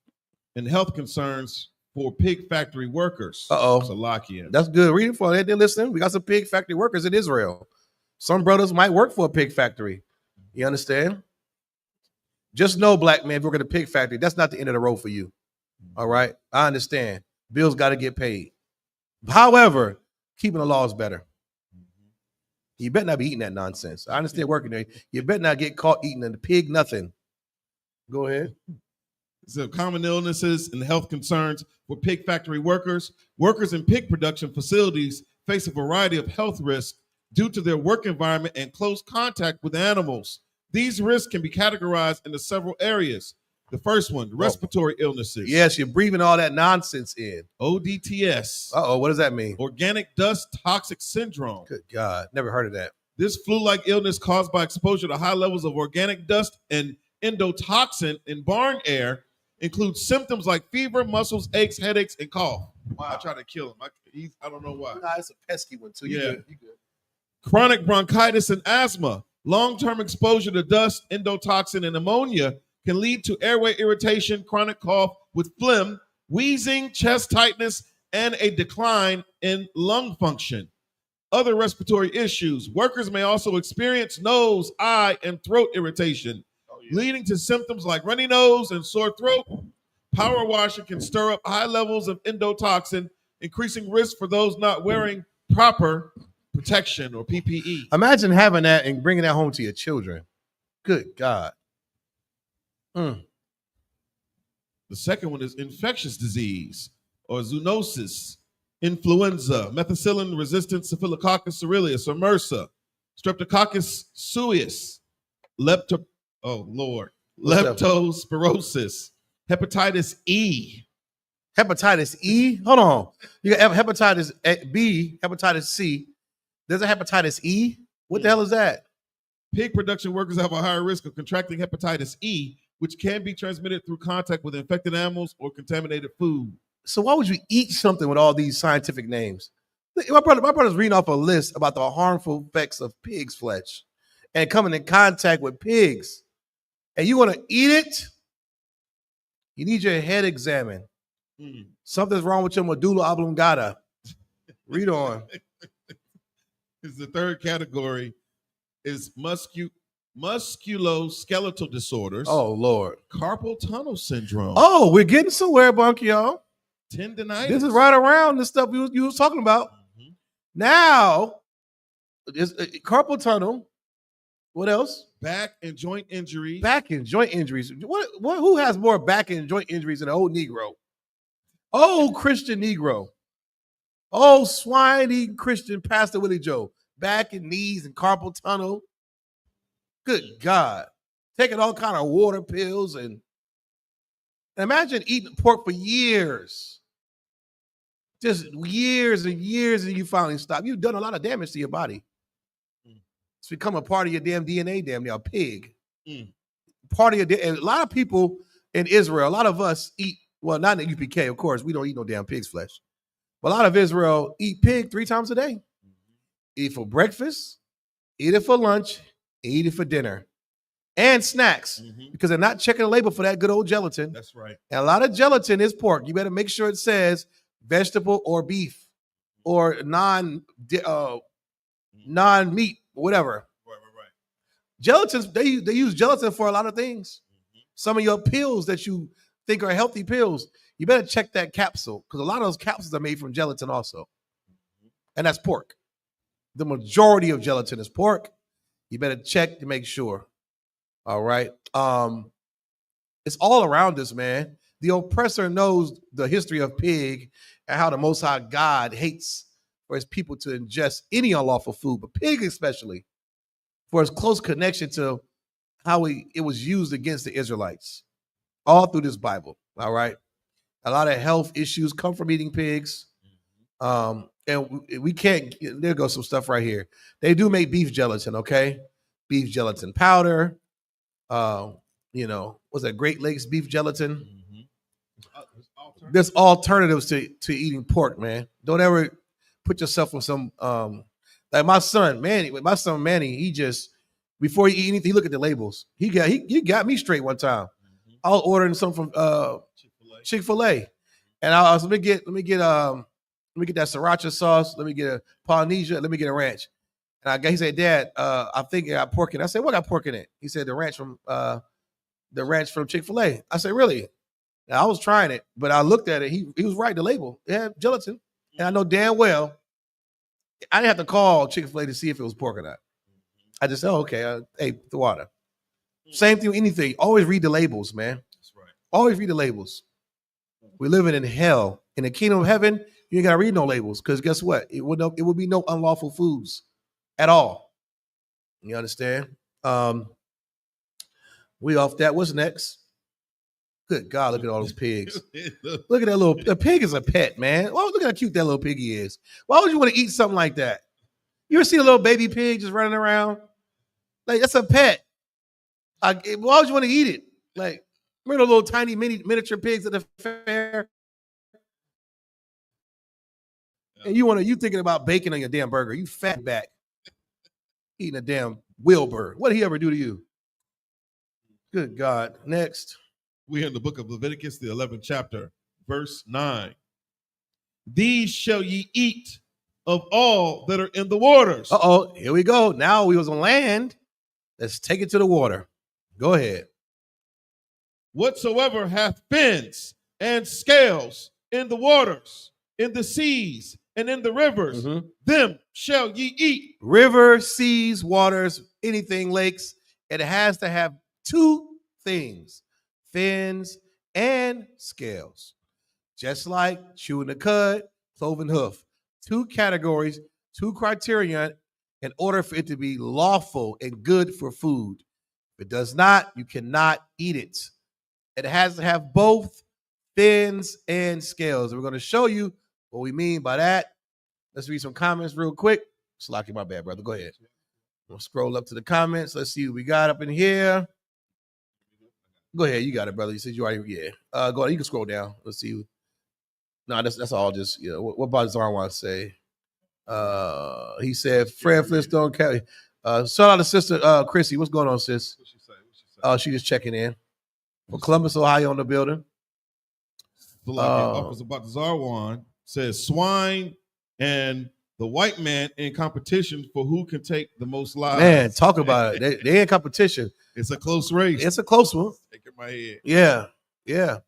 and health concerns for pig factory workers. Salakia. That's good. Read it for them. They're listening. We got some pig factory workers in Israel. Some brothers might work for a pig factory. You understand? Just know, black man, if you work at a pig factory, that's not the end of the road for you. All right? I understand. Bills got to get paid. However, keeping the law is better. You better not be eating that nonsense. I understand working there. You better not get caught eating the pig nothing. Go ahead. So common illnesses and health concerns for pig factory workers. Workers in pig production facilities face a variety of health risks due to their work environment and close contact with animals. These risks can be categorized into several areas. The first one, respiratory illnesses. Yes, you're breathing all that nonsense in. ODTS. What does that mean? Organic dust toxic syndrome. Good God, never heard of that. This flu-like illness caused by exposure to high levels of organic dust and endotoxin in barn air includes symptoms like fever, muscles, aches, headaches, and cough. Wow. I try to kill him. I don't know why. Nah, it's a pesky one too. You good. Chronic bronchitis and asthma. Long-term exposure to dust, endotoxin, and ammonia can lead to airway irritation, chronic cough with phlegm, wheezing, chest tightness, and a decline in lung function. Other respiratory issues. Workers may also experience nose, eye, and throat irritation, leading to symptoms like runny nose and sore throat. Power washing can stir up high levels of endotoxin, increasing risk for those not wearing proper protection or PPE. Imagine having that and bringing that home to your children. Good God. The second one is infectious disease or zoonosis, influenza, methicillin-resistant Staphylococcus aureus or MRSA, Streptococcus suis, leptospirosis, hepatitis E. Hepatitis E? Hold on. You got hepatitis B, hepatitis C. There's a hepatitis E? What the hell is that? Pig production workers have a higher risk of contracting hepatitis E, which can be transmitted through contact with infected animals or contaminated food. So why would you eat something with all these scientific names? My brother's reading off a list about the harmful effects of pig's flesh and coming in contact with pigs. And you want to eat it? You need your head examined. Something's wrong with your medulla oblongata. Read on. The third category is musculoskeletal disorders. Oh, Lord. Carpal tunnel syndrome. Oh, we're getting somewhere, Bunk, y'all. Tendinitis. This is right around the stuff you was talking about. Now, carpal tunnel. What else? Back and joint injuries. Back and joint injuries. Who has more back and joint injuries than an old Negro? Old Christian Negro. Old swine-eating Christian Pastor Willie Joe. Back and knees and carpal tunnel. Good God. Taking all kind of water pills and imagine eating pork for years. Just years and years, and you finally stop. You've done a lot of damage to your body. It's become a part of your damn DNA, damn near a pig. Part of your and a lot of people in Israel, a lot of us eat, well, not in the UPK, of course, we don't eat no damn pig's flesh. But a lot of Israel eat pig 3 times a day. Eat for breakfast, eat it for lunch, eat it for dinner. And snacks, because they're not checking the label for that good old gelatin. That's right. And a lot of gelatin is pork. You better make sure it says vegetable or beef or non-meat, whatever. Right. Gelatin, they use gelatin for a lot of things. Some of your pills that you think are healthy pills, you better check that capsule because a lot of those capsules are made from gelatin also. And that's pork. The majority of gelatin is pork. You better check to make sure. All right. It's all around us, man. The oppressor knows the history of pig and how the Most High God hates for his people to ingest any unlawful food, but pig especially, for its close connection to how it was used against the Israelites all through this Bible. All right. A lot of health issues come from eating pigs. And we can't, there goes some stuff right here. They do make beef gelatin, okay? Beef gelatin powder. What's that? Great Lakes beef gelatin. There's alternatives to eating pork, man. Don't ever put yourself on some like my son Manny, he just before he eat anything, he look at the labels. He got me straight one time. I was ordering something from Chick-fil-A. And I was let me get that sriracha sauce, let me get a Polynesia, let me get a ranch. And he said, Dad, I think it got pork in it. I said, what got pork in it? He said, the ranch from Chick-fil-A. I said, really? Now, I was trying it, but I looked at it. He was right, the label. It had gelatin. And I know damn well I didn't have to call Chick-fil-A to see if it was pork or not. I just said, oh, okay, hey, the water. Same thing with anything. Always read the labels, man. That's right. Always read the labels. We're living in hell. In the kingdom of heaven, you ain't got to read no labels because guess what? It would be no unlawful foods at all. You understand? We off that. What's next? Good God, look at all those pigs. Look at that a pig is a pet, man. Well, look at how cute that little piggy is. Why would you want to eat something like that? You ever see a little baby pig just running around? Like, that's a pet. Why would you want to eat it? Like, remember the little tiny miniature pigs at the fair? And you thinking about bacon on your damn burger. You fat back. Eating a damn Wilbur. What did he ever do to you? Good God. Next. We're in the book of Leviticus, the 11th chapter, verse 9. These shall ye eat of all that are in the waters. Uh-oh, here we go. Now we was on land. Let's take it to the water. Go ahead. Whatsoever hath fins and scales in the waters, in the seas, and in the rivers, them shall ye eat. River, seas, waters, anything, lakes. It has to have two things, fins and scales. Just like chewing the cud, cloven hoof. Two categories, two criteria in order for it to be lawful and good for food. If it does not, you cannot eat it. It has to have both fins and scales. We're going to show you what we mean by that. Let's read some comments real quick. Slocky, my bad, brother. Go ahead. We'll scroll up to the comments. Let's see what we got up in here. Go ahead. You got it, brother. You said you already, yeah. Go ahead. You can scroll down. Let's see. No, that's all. Just, you know, what Bazar want to say? He said, Fred Flintstone. Shout out to Sister Chrissy. What's going on, sis? What she say? She just checking in. From Columbus, Ohio, in the building. Officer Batazarwan says swine and the white man in competition for who can take the most lives. Man, talk about it. They in competition. It's a close race. It's a close one. Taking my head. Yeah.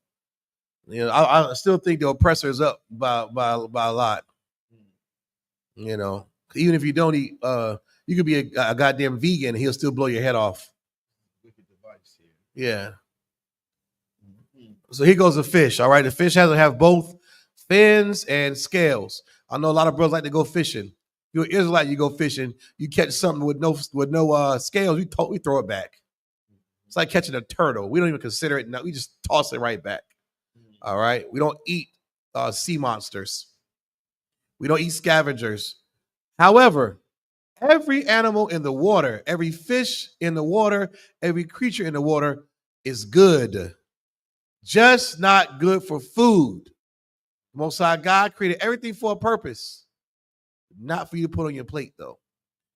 You know, I still think the oppressor is up by a lot. You know, even if you don't eat, you could be a goddamn vegan and he'll still blow your head off. Wicked device here. Yeah. So here goes the fish. All right, the fish has to have both fins and scales. I know a lot of brothers like to go fishing. If you're an Israelite, you go fishing. You catch something with no scales, we throw it back. It's like catching a turtle. We don't even consider it. No, we just toss it right back. All right, we don't eat sea monsters. We don't eat scavengers. However, every animal in the water, every fish in the water, every creature in the water is good. Just not good for food. The Most High God created everything for a purpose. Not for you to put on your plate, though.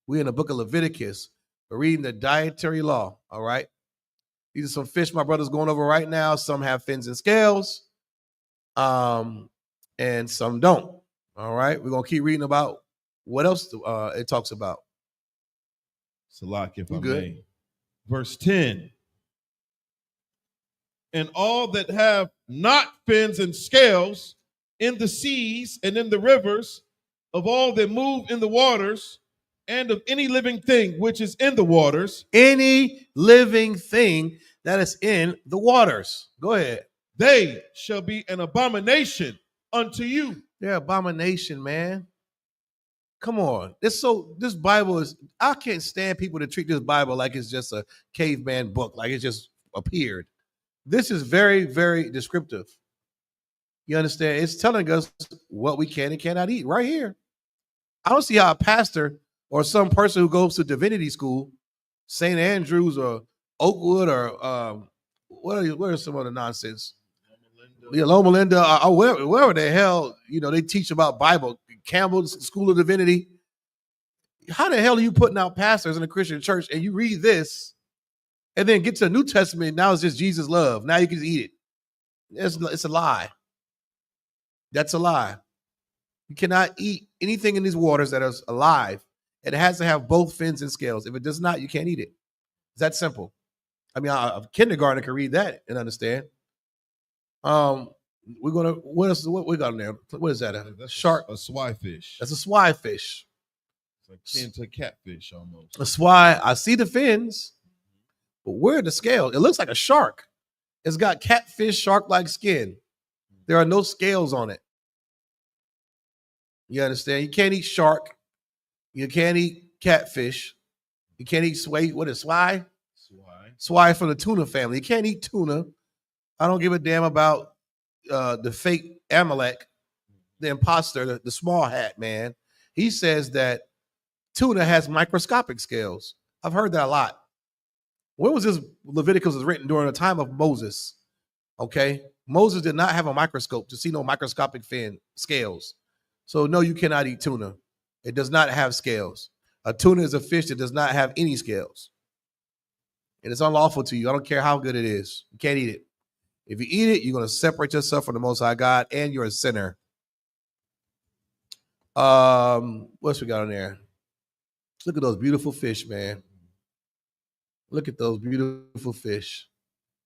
We're in the book of Leviticus. We're reading the dietary law, all right? These are some fish my brother's going over right now. Some have fins and scales, and some don't, all right? We're going to keep reading about what else it talks about. Salak, if I good? may. Verse 10. And all that have not fins and scales in the seas and in the rivers, of all that move in the waters, and of any living thing which is in the waters. Any living thing that is in the waters. Go ahead. They shall be an abomination unto you. They're abomination, man. Come on. This Bible is, I can't stand people to treat this Bible like it's just a caveman book, like it just appeared. This is very, very descriptive. You understand? It's telling us what we can and cannot eat right here. I don't see how a pastor or some person who goes to divinity school, St. Andrews or Oakwood or what are some other nonsense? Loma Linda, or wherever the hell, you know, they teach about Bible, Campbell's School of Divinity. How the hell are you putting out pastors in a Christian church and you read this and then get to the New Testament, now it's just Jesus' love. Now you can just eat it. It's a lie. That's a lie. You cannot eat anything in these waters that is alive. It has to have both fins and scales. If it does not, you can't eat it. It's that simple. I mean, a kindergartner can read that and understand. We're gonna what we got in there? What is that? That's Shark? A swai fish. That's a swai fish. It's like akin to catfish almost. A swai. I see the fins, but where are the scales? It looks like a shark. It's got catfish, shark-like skin. There are no scales on it. You understand? You can't eat shark. You can't eat catfish. You can't eat swai. What is swai? Swai from the tuna family. You can't eat tuna. I don't give a damn about the fake Amalek, the imposter, the small hat man. He says that tuna has microscopic scales. I've heard that a lot. When was this? Leviticus was written during the time of Moses. Okay, Moses did not have a microscope to see no microscopic fin scales. So no, you cannot eat tuna. It does not have scales. A tuna is a fish that does not have any scales. And it's unlawful to you. I don't care how good it is. You can't eat it. If you eat it, you're going to separate yourself from the Most High God, and you're a sinner. What's we got on there? Look at those beautiful fish, man. Look at those beautiful fish.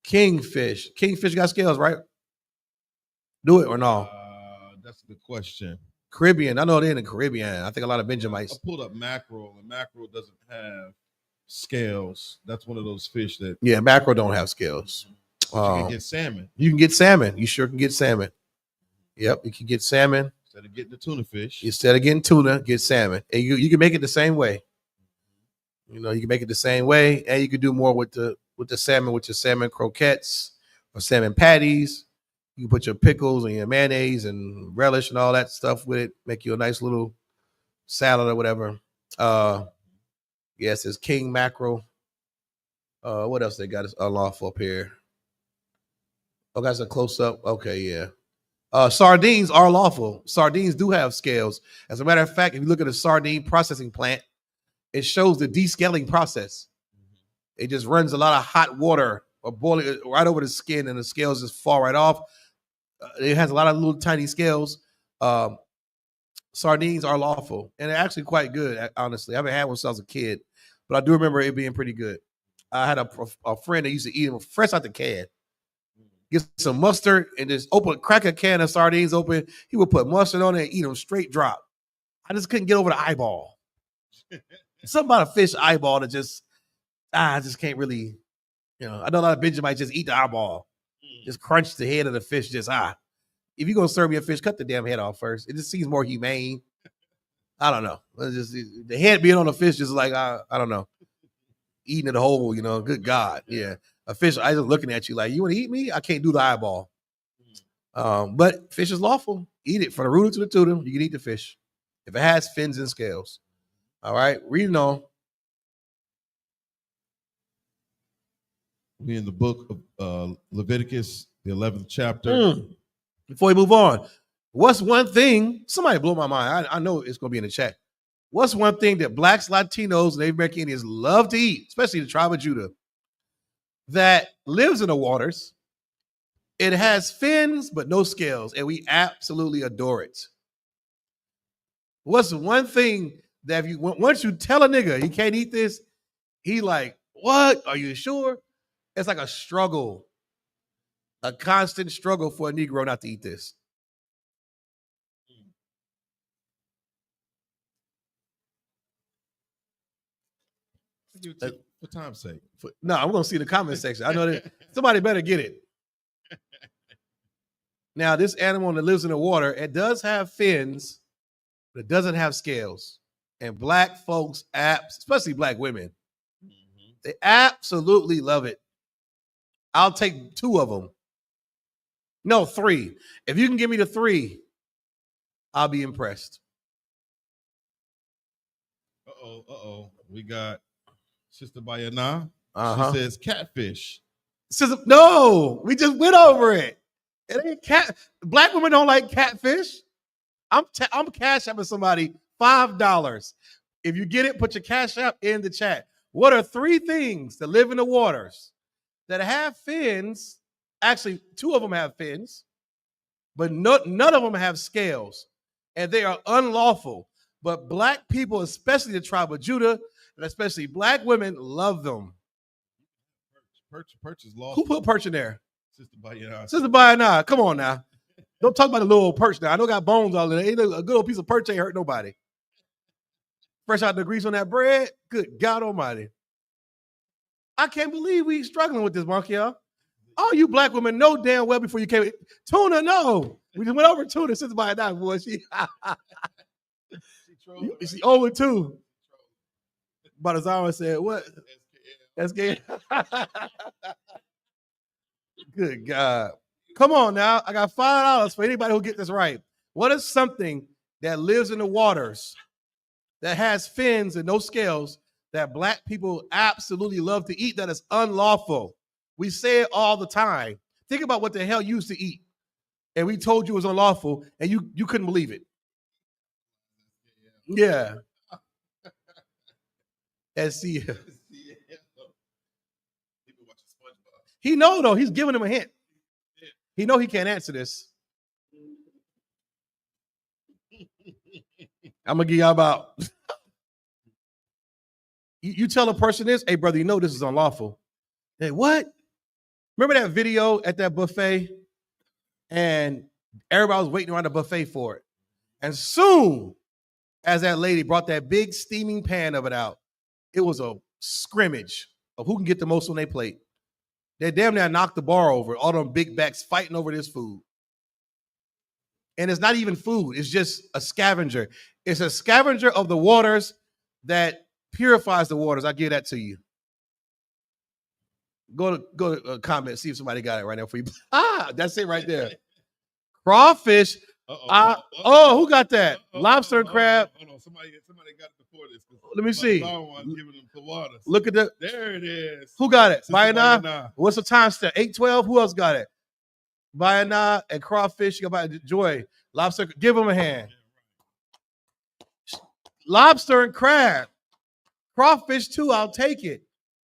Kingfish. Kingfish got scales, right? Do it or no? That's the question. Caribbean. I know they're in the Caribbean. I think a lot of Benjamites. I pulled up mackerel, and mackerel doesn't have scales. That's one of those fish that. Yeah, mackerel don't have scales. You can get salmon. You can get salmon. You sure can get salmon. Yep, you can get salmon. Instead of getting the tuna fish. Instead of getting tuna, get salmon. And you can make it the same way. You know, you can make it the same way, and you can do more with the salmon, with your salmon croquettes or salmon patties. You can put your pickles and your mayonnaise and relish and all that stuff with it. Make you a nice little salad or whatever. Yes, it's king mackerel. What else they got? Is unlawful up here. Oh, that's a close up. Okay, yeah. Sardines are lawful. Sardines do have scales. As a matter of fact, if you look at a sardine processing plant, it shows the descaling process. It just runs a lot of hot water or boiling it right over the skin, and the scales just fall right off. It has a lot of little tiny scales. Sardines are lawful, and they're actually quite good, honestly. I haven't had one since I was a kid, but I do remember it being pretty good. I had a friend that used to eat them fresh out the can. Get some mustard and just crack a can of sardines open. He would put mustard on it and eat them straight drop. I just couldn't get over the eyeball. Something about a fish eyeball that I just can't really, I know a lot of Benjamites just eat the eyeball. Just crunch the head of the fish, If you're going to serve me a fish, cut the damn head off first. It just seems more humane. I don't know. The head being on the fish is like, I don't know. Eating it whole, good God. Yeah. A fish, I just looking at you like, you want to eat me? I can't do the eyeball. But fish is lawful. Eat it from the rooter to the tutor. You can eat the fish if it has fins and scales. All right. Reading on. We in the book of Leviticus, the 11th chapter. Before we move on, what's one thing? Somebody blew my mind. I know it's going to be in the chat. What's one thing that blacks, Latinos, and Native American Indians love to eat, especially the tribe of Judah, that lives in the waters? It has fins but no scales, and we absolutely adore it. What's one thing that once you tell a nigga he can't eat this, he like, what? Are you sure? It's like a struggle, a constant struggle for a Negro not to eat this. For time's sake. No, I'm going to see the comment section. I know that somebody better get it. Now, this animal that lives in the water, it does have fins, but it doesn't have scales. And black folks, especially black women, they absolutely love it. I'll take 2 of them. No, 3. If you can give me the 3, I'll be impressed. Uh-oh. We got Sister YAHANNA. She says catfish. No, we just went over it. It ain't cat. Black women don't like catfish. I'm cash apping somebody $5. If you get it, put your cash app in the chat. What are 3 things that live in the waters that have fins? Actually, 2 of them have fins, but none of them have scales, and they are unlawful. But black people, especially the tribe of Judah, and especially black women, love them. Perch is lawful. Who put perch in there? Sister YAHANNA. Sister YAHANNA. Come on now. Don't talk about the little perch now. I know got bones all in it. A good old piece of perch ain't hurt nobody. Fresh out the grease on that bread. Good God Almighty. I can't believe we struggling with this, monkey, y'all. All you black women know damn well before you came. Tuna, no. We just went over tuna since by now, boy. She 0-2. But as I always said, what? SK. Good God. Come on now. I got $5 for anybody who get this right. What is something that lives in the waters that has fins and no scales that black people absolutely love to eat that is unlawful? We say it all the time. Think about what the hell you used to eat. And we told you it was unlawful, and you couldn't believe it. Yeah. SCL. He know though. He's giving him a hint. He know he can't answer this. I'm gonna give y'all about. You tell a person this, hey brother, you know this is unlawful. Hey, what? Remember that video at that buffet, and everybody was waiting around the buffet for it. And soon as that lady brought that big steaming pan of it out, it was a scrimmage of who can get the most on their plate. They damn near knocked the bar over. All them big backs fighting over this food. And it's not even food. It's just a scavenger. It's a scavenger of the waters that purifies the waters. I give that to you. Go to comment, see if somebody got it right now for you. That's it right there. Crawfish. Who got that? Lobster and crab. Hold on, somebody got it before this. Let me see. Giving them the waters. Look at that. There it is. Who got it? Bayana. Bayana. What's the time step? 8:12. Who else got it? Bayana and crawfish. You got Joy. Lobster. Give them a hand. Lobster and crab. Crawfish too. I'll take it.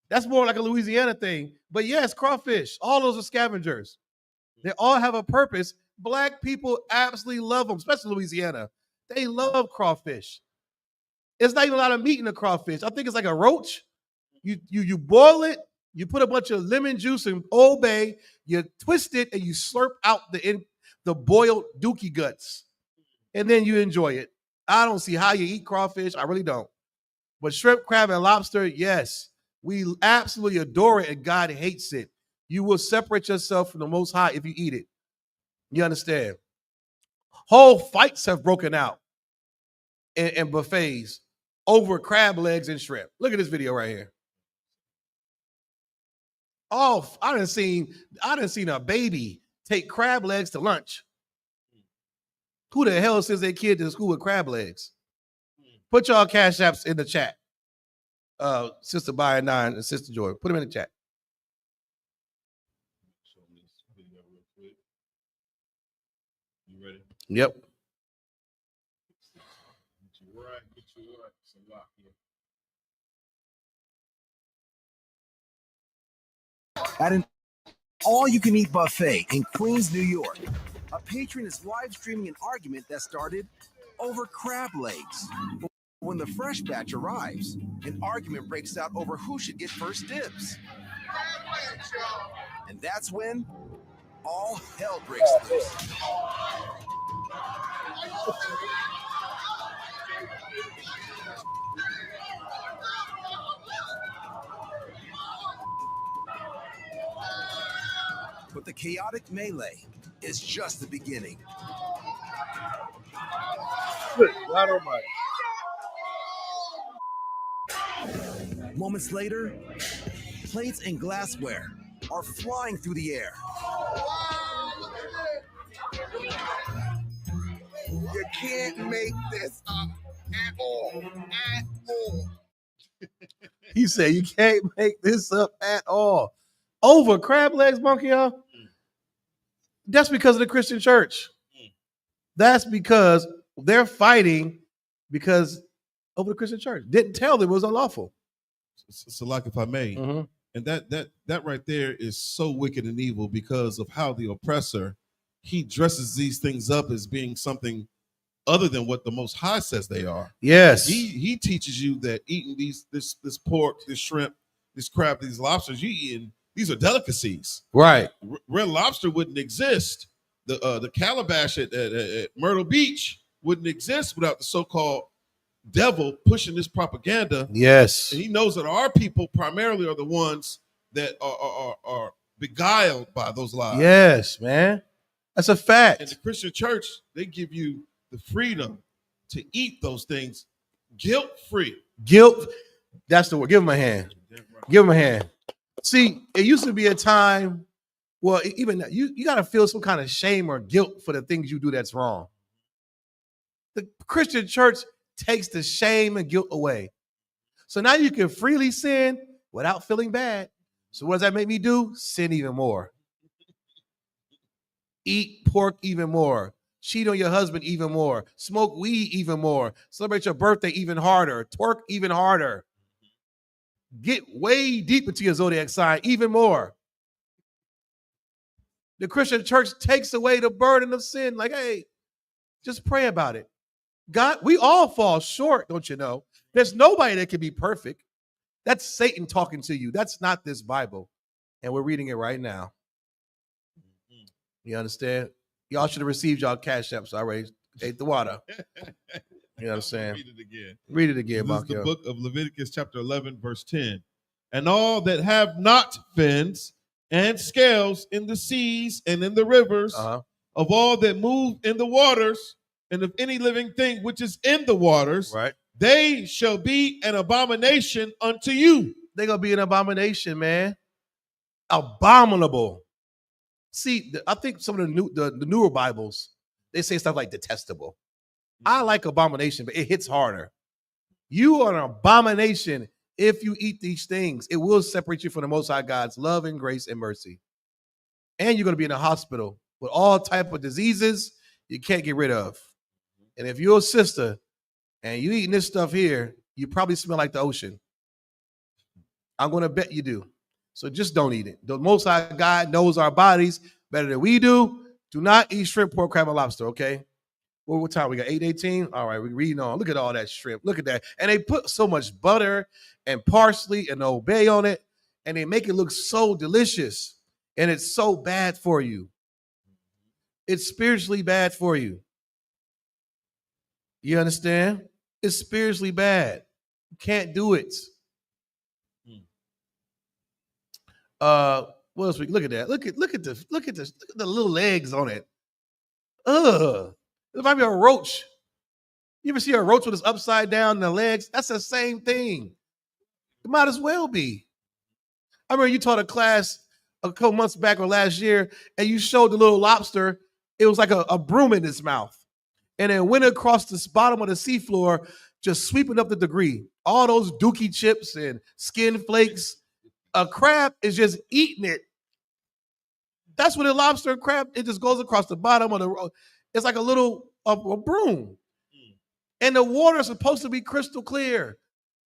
That's more like a Louisiana thing. But yes, crawfish. All those are scavengers. They all have a purpose. Black people absolutely love them, especially Louisiana. They love crawfish. It's not even a lot of meat in the crawfish. I think it's like a roach. You boil it, you put a bunch of lemon juice and Old Bay, you twist it, and you slurp out the boiled dookie guts. And then you enjoy it. I don't see how you eat crawfish. I really don't. But shrimp, crab, and lobster, yes. We absolutely adore it, and God hates it. You will separate yourself from the Most High if you eat it. You understand? Whole fights have broken out in buffets over crab legs and shrimp. Look at this video right here. Oh, I done seen a baby take crab legs to lunch. Who the hell sends their kid to school with crab legs? Put y'all cash apps in the chat. Sister Bayana and Sister Joy. Put them in the chat. You ready? Yep. Get you right. It's a lot here. At an all-you-can-eat buffet in Queens, New York, a patron is live streaming an argument that started over crab legs. When the fresh batch arrives, an argument breaks out over who should get first dibs. And that's when all hell breaks loose. But the chaotic melee is just the beginning. Moments later, plates and glassware are flying through the air. You can't make this up at all. At all. He said you can't make this up at all. Over crab legs, monkey, y'all. That's because of the Christian church. That's because they're fighting because over the Christian church. Didn't tell them it was unlawful. So like if I may, and that right there is so wicked and evil because of how the oppressor, he dresses these things up as being something other than what the Most High says they are. Yes. He teaches you that eating this pork, this shrimp, this crab, these lobsters, you eating, these are delicacies. Right. Red lobster wouldn't exist. The calabash at Myrtle Beach wouldn't exist without the so-called devil pushing this propaganda. Yes. And he knows that our people primarily are the ones that are beguiled by those lies. Yes, man. That's a fact. And the Christian church, they give you the freedom to eat those things guilt-free. Guilt. That's the word. Give him a hand. Give him a hand. See, it used to be a time, well, even you got to feel some kind of shame or guilt for the things you do that's wrong. The Christian church takes the shame and guilt away. So now you can freely sin without feeling bad. So what does that make me do? Sin even more. Eat pork even more. Cheat on your husband even more. Smoke weed even more. Celebrate your birthday even harder. Twerk even harder. Get way deep into your zodiac sign, even more. The Christian church takes away the burden of sin. Like, hey, just pray about it. God, we all fall short, don't you know? There's nobody that can be perfect. That's Satan talking to you. That's not this Bible. And we're reading it right now. You understand? Y'all should have received y'all cash apps. I already ate the water. You know what I'm saying? Read it again. Read it again, This is the book of Leviticus chapter 11, verse 10. And all that have not fins and scales in the seas and in the rivers, of all that move in the waters, and of any living thing which is in the waters, right, they shall be an abomination unto you. They're going to be an abomination, man. Abominable. See, I think some of the newer Bibles, they say stuff like detestable. I like abomination, but it hits harder. You are an abomination if you eat these things. It will separate you from the Most High God's love and grace and mercy. And you're going to be in a hospital with all type of diseases you can't get rid of. And if you're a sister and you eating this stuff here, you probably smell like the ocean. I'm going to bet you do. So just don't eat it. The Most High God knows our bodies better than we do. Do not eat shrimp, pork, crab, and lobster, okay? Well, what time? We got 8:18? All right, we're reading on. Look at all that shrimp. Look at that. And they put so much butter and parsley and Old Bay on it, and they make it look so delicious. And it's so bad for you. It's spiritually bad for you. You understand? It's spiritually bad. You can't do it. What else? Look at that. Look at the little legs on it. Ugh. It might be a roach. You ever see a roach with its upside down in the legs? That's the same thing. It might as well be. I remember you taught a class a couple months back or last year, and you showed the little lobster. It was like a broom in its mouth. And it went across the bottom of the seafloor, just sweeping up the debris. All those dookie chips and skin flakes. A crab is just eating it. That's what a lobster and crab, it just goes across the bottom of the road. It's like a little a broom. And the water is supposed to be crystal clear,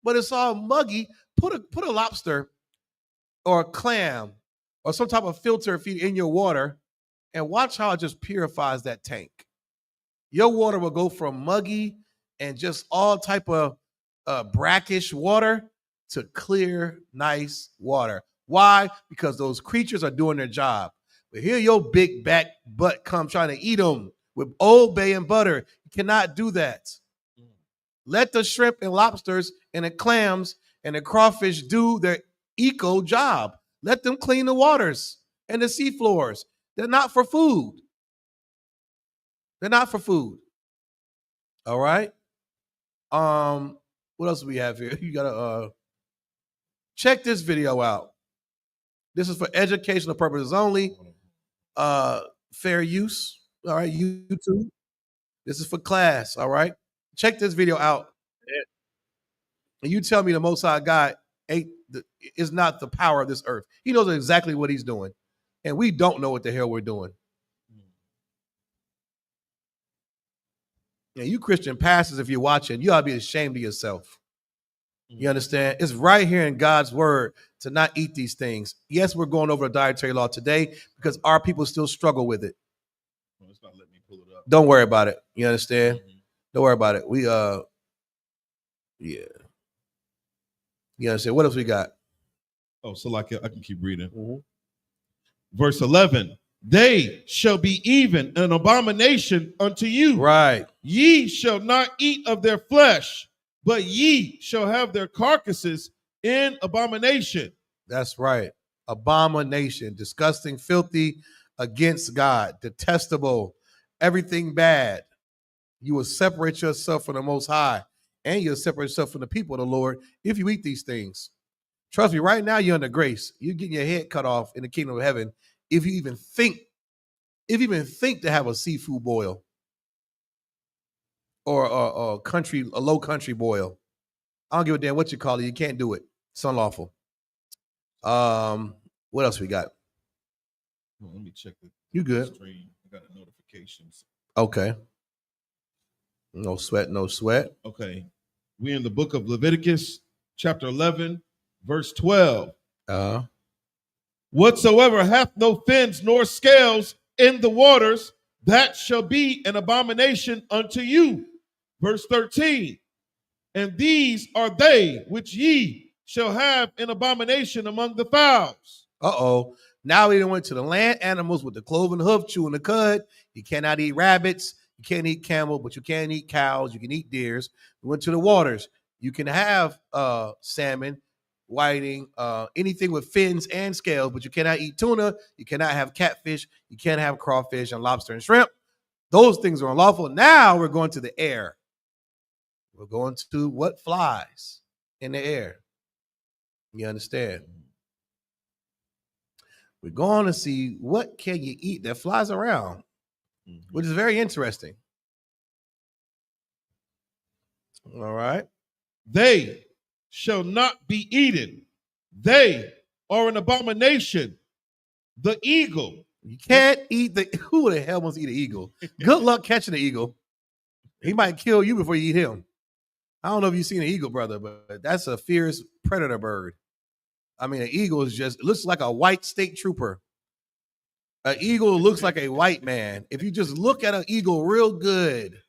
but it's all muggy. Put a lobster or a clam or some type of filter feed in your water and watch how it just purifies that tank. Your water will go from muggy and just all type of brackish water to clear, nice water. Why? Because those creatures are doing their job. But here your big back butt come trying to eat them with Old Bay and butter. You cannot do that. Let the shrimp and lobsters and the clams and the crawfish do their eco job. Let them clean the waters and the seafloors. They're not for food. They're not for food. All right. What else do we have here? You gotta check this video out. This is for educational purposes only. Fair use. All right, YouTube. This is for class. All right. Check this video out. And you tell me the Most High God is not the power of this earth. He knows exactly what he's doing. And we don't know what the hell we're doing. And you Christian pastors, if you're watching, you ought to be ashamed of yourself. You understand? It's right here in God's word to not eat these things. Yes, we're going over a dietary law today because our people still struggle with it. Well, it's not letting me pull it up. Don't worry about it. You understand? Don't worry about it. We yeah. You understand? What else we got? Oh, so like I can keep reading. Verse 11. They shall be even an abomination unto you. Right. Ye shall not eat of their flesh, but ye shall have their carcasses in abomination. That's right. Abomination, disgusting, filthy, against God, detestable, everything bad. You will separate yourself from the Most High, and you'll separate yourself from the people of the Lord if you eat these things. Trust me, right now you're under grace. You're getting your head cut off in the kingdom of heaven if you even think to have a seafood boil or a low country boil. I don't give a damn what you call it. You can't do it. It's unlawful. What else we got? Well, let me check the You good? stream. I got the notifications. Okay. No sweat, no sweat. Okay. We're in the book of Leviticus, chapter 11, Verse 12. Whatsoever hath no fins nor scales in the waters, that shall be an abomination unto you. Verse 13. And these are they which ye shall have an abomination among the fowls. Now we done went to the land animals with the cloven hoof chewing the cud. You cannot eat rabbits. You can't eat camel, but you can eat cows. You can eat deers. We went to the waters. You can have salmon, whiting, anything with fins and scales, but you cannot eat tuna. You cannot have catfish. You can't have crawfish and lobster and shrimp. Those things are unlawful. Now we're going to the air. We're going to what flies in the air. You understand? We're going to see what can you eat that flies around, which is very interesting. All right. They shall not be eaten. They are an abomination. The eagle. You can't eat who the hell wants to eat an eagle? Good luck catching an eagle. He might kill you before you eat him. I don't know if you've seen an eagle, brother, but that's a fierce predator bird. I mean, an eagle is just, it looks like a white state trooper. An eagle looks like a white man. If you just look at an eagle real good,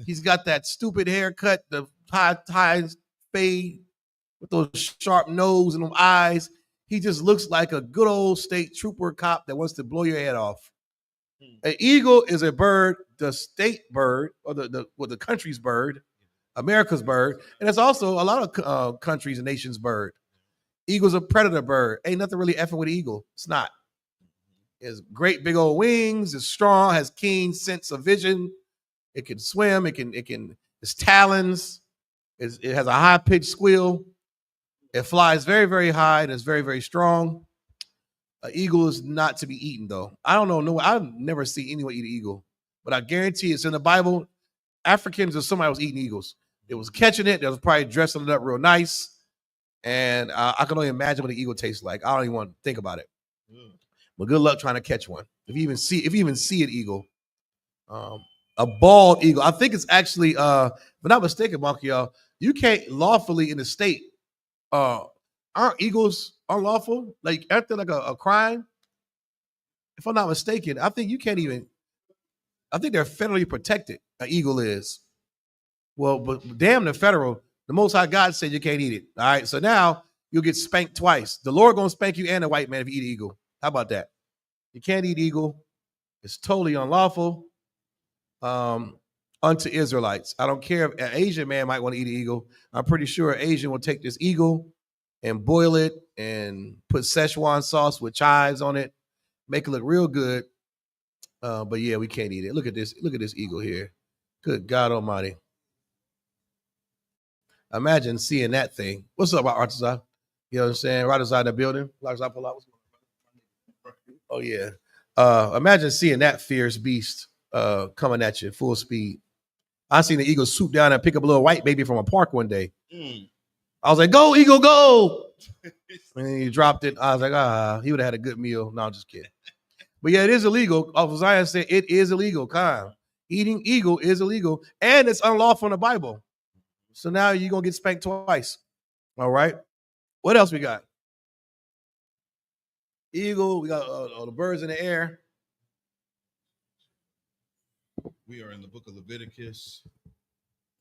he's got that stupid haircut, the high fade with those sharp nose and them eyes. He just looks like a good old state trooper cop that wants to blow your head off. An eagle is a bird, the state bird, or the country's bird, America's bird, and it's also a lot of countries and nations' bird. Eagle's a predator bird. Ain't nothing really effing with an eagle. It's not. It's great big old wings. It's strong. Has keen sense of vision. It can swim. It can. Its talons. It has a high pitched squeal. It flies very, very high and is very, very strong. An eagle is not to be eaten, though. I don't know. No, I've never seen anyone eat an eagle, but I guarantee it's in the Bible. Africans or somebody was eating eagles. It was catching it. They was probably dressing it up real nice. And I can only imagine what an eagle tastes like. I don't even want to think about it. But good luck trying to catch one. If you even see an eagle, a bald eagle. I think it's actually, if I'm not mistaken, Monkey, y'all, you can't lawfully in the state. Aren't eagles unlawful? Like, aren't they like a crime? If I'm not mistaken, I think you can't even. I think they're federally protected. An eagle is. Well, but damn the federal. The Most High God said you can't eat it. All right. So now you'll get spanked twice. The Lord gonna spank you and a white man if you eat an eagle. How about that? You can't eat eagle. It's totally unlawful. Unto Israelites. I don't care if an Asian man might want to eat an eagle. I'm pretty sure an Asian will take this eagle and boil it and put Szechuan sauce with chives on it, make it look real good. But yeah, we can't eat it. Look at this. Look at this eagle here. Good God Almighty. Imagine seeing that thing. What's up, Artazar? You know what I'm saying? Right outside the building. Oh, yeah. Imagine seeing that fierce beast coming at you full speed. I seen the eagle swoop down and pick up a little white baby from a park one day. I was like, go, eagle, go. And he dropped it. I was like, he would have had a good meal. No, I'm just kidding. But yeah, it is illegal. Zion said it is illegal. Kyle. Eating eagle is illegal. And it's unlawful in the Bible. So now you're going to get spanked twice. All right. What else we got? Eagle. We got all the birds in the air. We are in the book of Leviticus,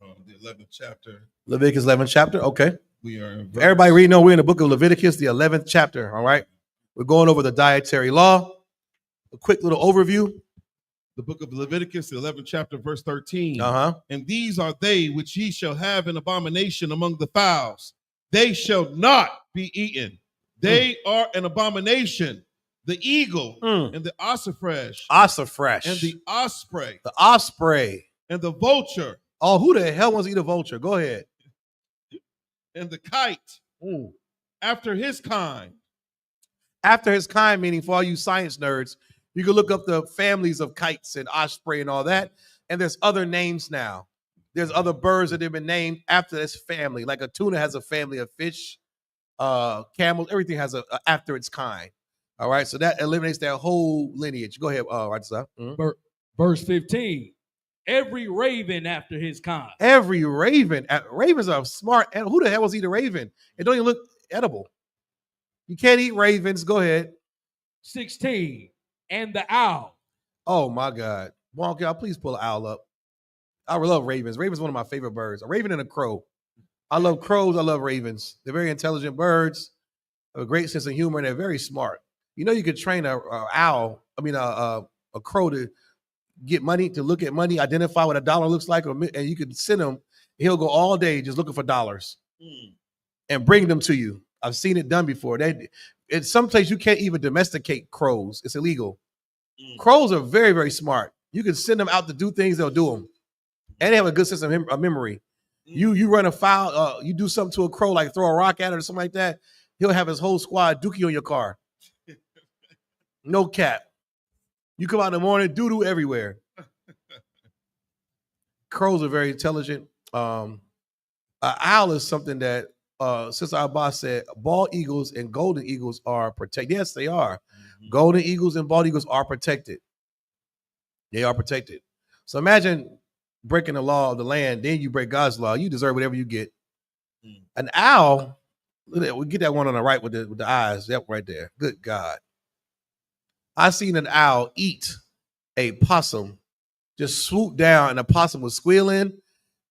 the 11th chapter. Leviticus 11th chapter. Okay. We are. Everybody reading on, we're in the book of Leviticus, the 11th chapter. All right. We're going over the dietary law. A quick little overview. The book of Leviticus, the 11th chapter, verse 13. And these are they which ye shall have an abomination among the fowls. They shall not be eaten. They are an abomination. The eagle and the ossifresh. And the osprey. The osprey. And the vulture. Oh, who the hell wants to eat a vulture? Go ahead. And the kite. After his kind. After his kind, meaning for all you science nerds, you can look up the families of kites and osprey and all that. And there's other names now. There's other birds that have been named after this family. Like a tuna has a family of fish, camels, everything has a after its kind. All right. So that eliminates that whole lineage. Go ahead. Verse 15. Every raven after his kind. Every raven. Ravens are smart. And who the hell was eating a raven? It don't even look edible. You can't eat ravens. Go ahead. 16. And the owl. Oh my God. Wonk, y'all, please pull an owl up. I love ravens. Ravens are one of my favorite birds. A raven and a crow. I love crows. I love ravens. They're very intelligent birds. Have a great sense of humor, and they're very smart. You know, you could train a crow to get money, to look at money, identify what a dollar looks like, and you could send him. He'll go all day just looking for dollars and bring them to you. I've seen it done before. In some place you can't even domesticate crows. It's illegal. Crows are very, very smart. You can send them out to do things, they'll do them. And they have a good sense of memory. You run a foul, you do something to a crow, like throw a rock at it or something like that, he'll have his whole squad dookie on your car. No cap. You come out in the morning, doo-doo everywhere. Crows are very intelligent. An owl is something that, Sister Abba said, bald eagles and golden eagles are protected. Yes, they are. Golden eagles and bald eagles are protected. They are protected. So imagine breaking the law of the land, then you break God's law. You deserve whatever you get. An owl, look at that, we get that one on the right with the eyes. Yep, right there. Good God. I seen an owl eat a possum, just swoop down, and the possum was squealing.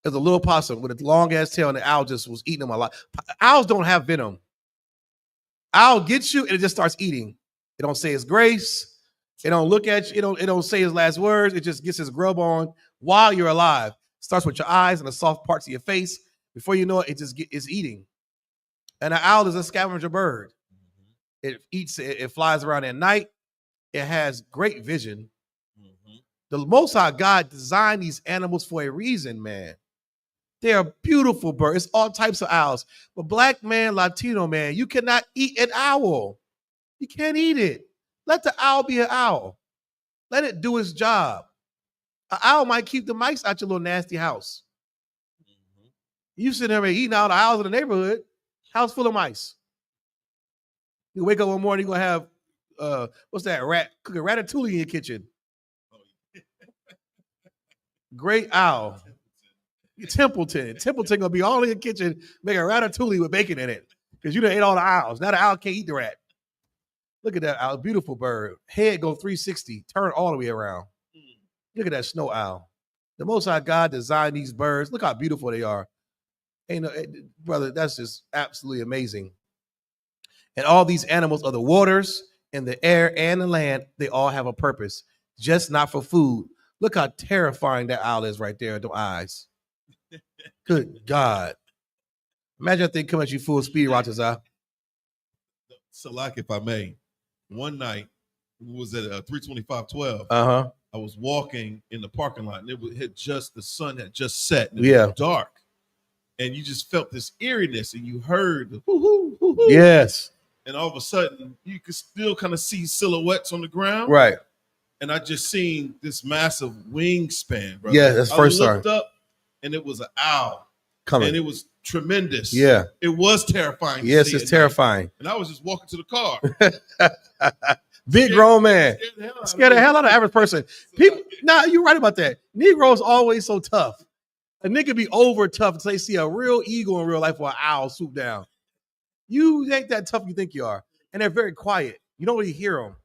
There's a little possum with a long ass tail, and the owl just was eating them a lot. Owls don't have venom. Owl gets you, and it just starts eating. It don't say his grace. It don't look at you. It don't say his last words. It just gets his grub on while you're alive. Starts with your eyes and the soft parts of your face. Before you know it, it's eating. And an owl is a scavenger bird. It eats. It flies around at night. It has great vision. The Most High God designed these animals for a reason, man. They are beautiful birds. It's all types of owls. But black man, Latino man, you cannot eat an owl. You can't eat it. Let the owl be an owl. Let it do its job. An owl might keep the mice out your little nasty house. You sit there and eating all the owls in the neighborhood, house full of mice. You wake up one morning, you're going to have, what's that, cooking ratatouille in your kitchen. Great owl. Templeton going to be all in your kitchen making ratatouille with bacon in it because you done ate all the owls. Now the owl can't eat the rat. Look at that owl, beautiful bird. Head go 360, turn all the way around. Look at that snow owl. The Most High God designed these birds. Look how beautiful they are. Brother, that's just absolutely amazing. And all these animals of the waters and the air and the land, they all have a purpose, just not for food. Look how terrifying that owl is right there with the eyes. Good God. Imagine that thing coming at you full speed, Rochester. So, like, if I may, one night, it was at 32512. I was walking in the parking lot, and the sun had just set, and it was dark. And you just felt this eeriness, and you heard the hoo-hoo, hoo-hoo. Yes. And all of a sudden, you could still kind of see silhouettes on the ground. Right. And I just seen this massive wingspan, bro. Yeah, that's first time. I looked up, and it was an owl. Coming. And it was tremendous. Yeah. It was terrifying. Yes, it's terrifying. And I was just walking to the car. Big grown man. Scared the hell out of the average person. People, you're right about that. Negroes always so tough. A nigga be over tough until they see a real eagle in real life or an owl swoop down. You ain't that tough you think you are. And they're very quiet. You don't really hear them.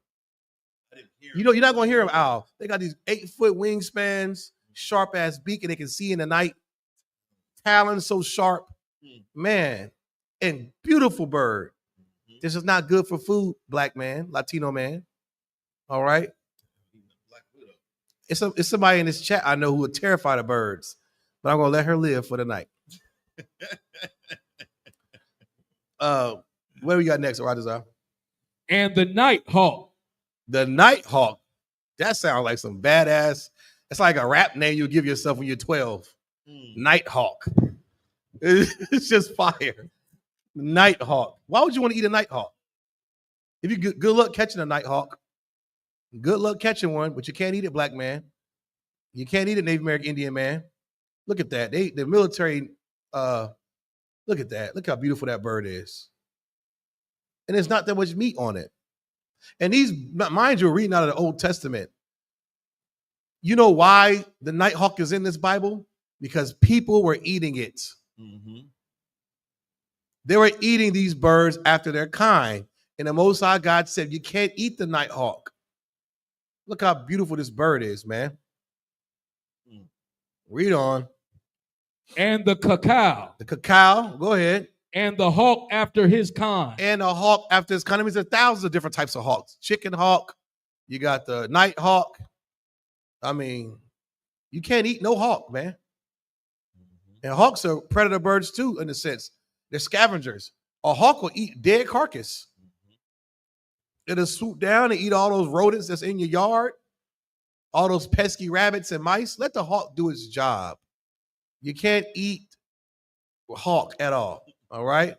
You're not going to hear them owl. They got these 8-foot wingspans, sharp ass beak, and they can see in the night. Talons so sharp. Man. And beautiful bird. This is not good for food, black man, Latino man. All right. It's somebody in this chat I know who are terrified of birds, but I'm gonna let her live for the night. What do we got next, Radazar? And the nighthawk. The nighthawk. That sounds like some badass. It's like a rap name you give yourself when you're 12. Nighthawk. It's just fire. Nighthawk. Why would you want to eat a nighthawk? If you good luck catching a nighthawk. Good luck catching one, but you can't eat it, black man. You can't eat it, Native American Indian man. Look at that. The military. Look at that. Look how beautiful that bird is. And there's not that much meat on it. And these, mind you, reading out of the Old Testament. You know why the nighthawk is in this Bible? Because people were eating it. They were eating these birds after their kind. And the Most High God said, you can't eat the nighthawk. Look how beautiful this bird is, man. Read on. And the cacao. The cacao, go ahead. And the hawk after his kind. And a hawk after his kind. I mean, there's thousands of different types of hawks. Chicken hawk. You got the night hawk. I mean, you can't eat no hawk, man. And hawks are predator birds too, in a sense. They're scavengers. A hawk will eat dead carcass. It'll swoop down and eat all those rodents that's in your yard, all those pesky rabbits and mice. Let the hawk do its job. You can't eat hawk at all right?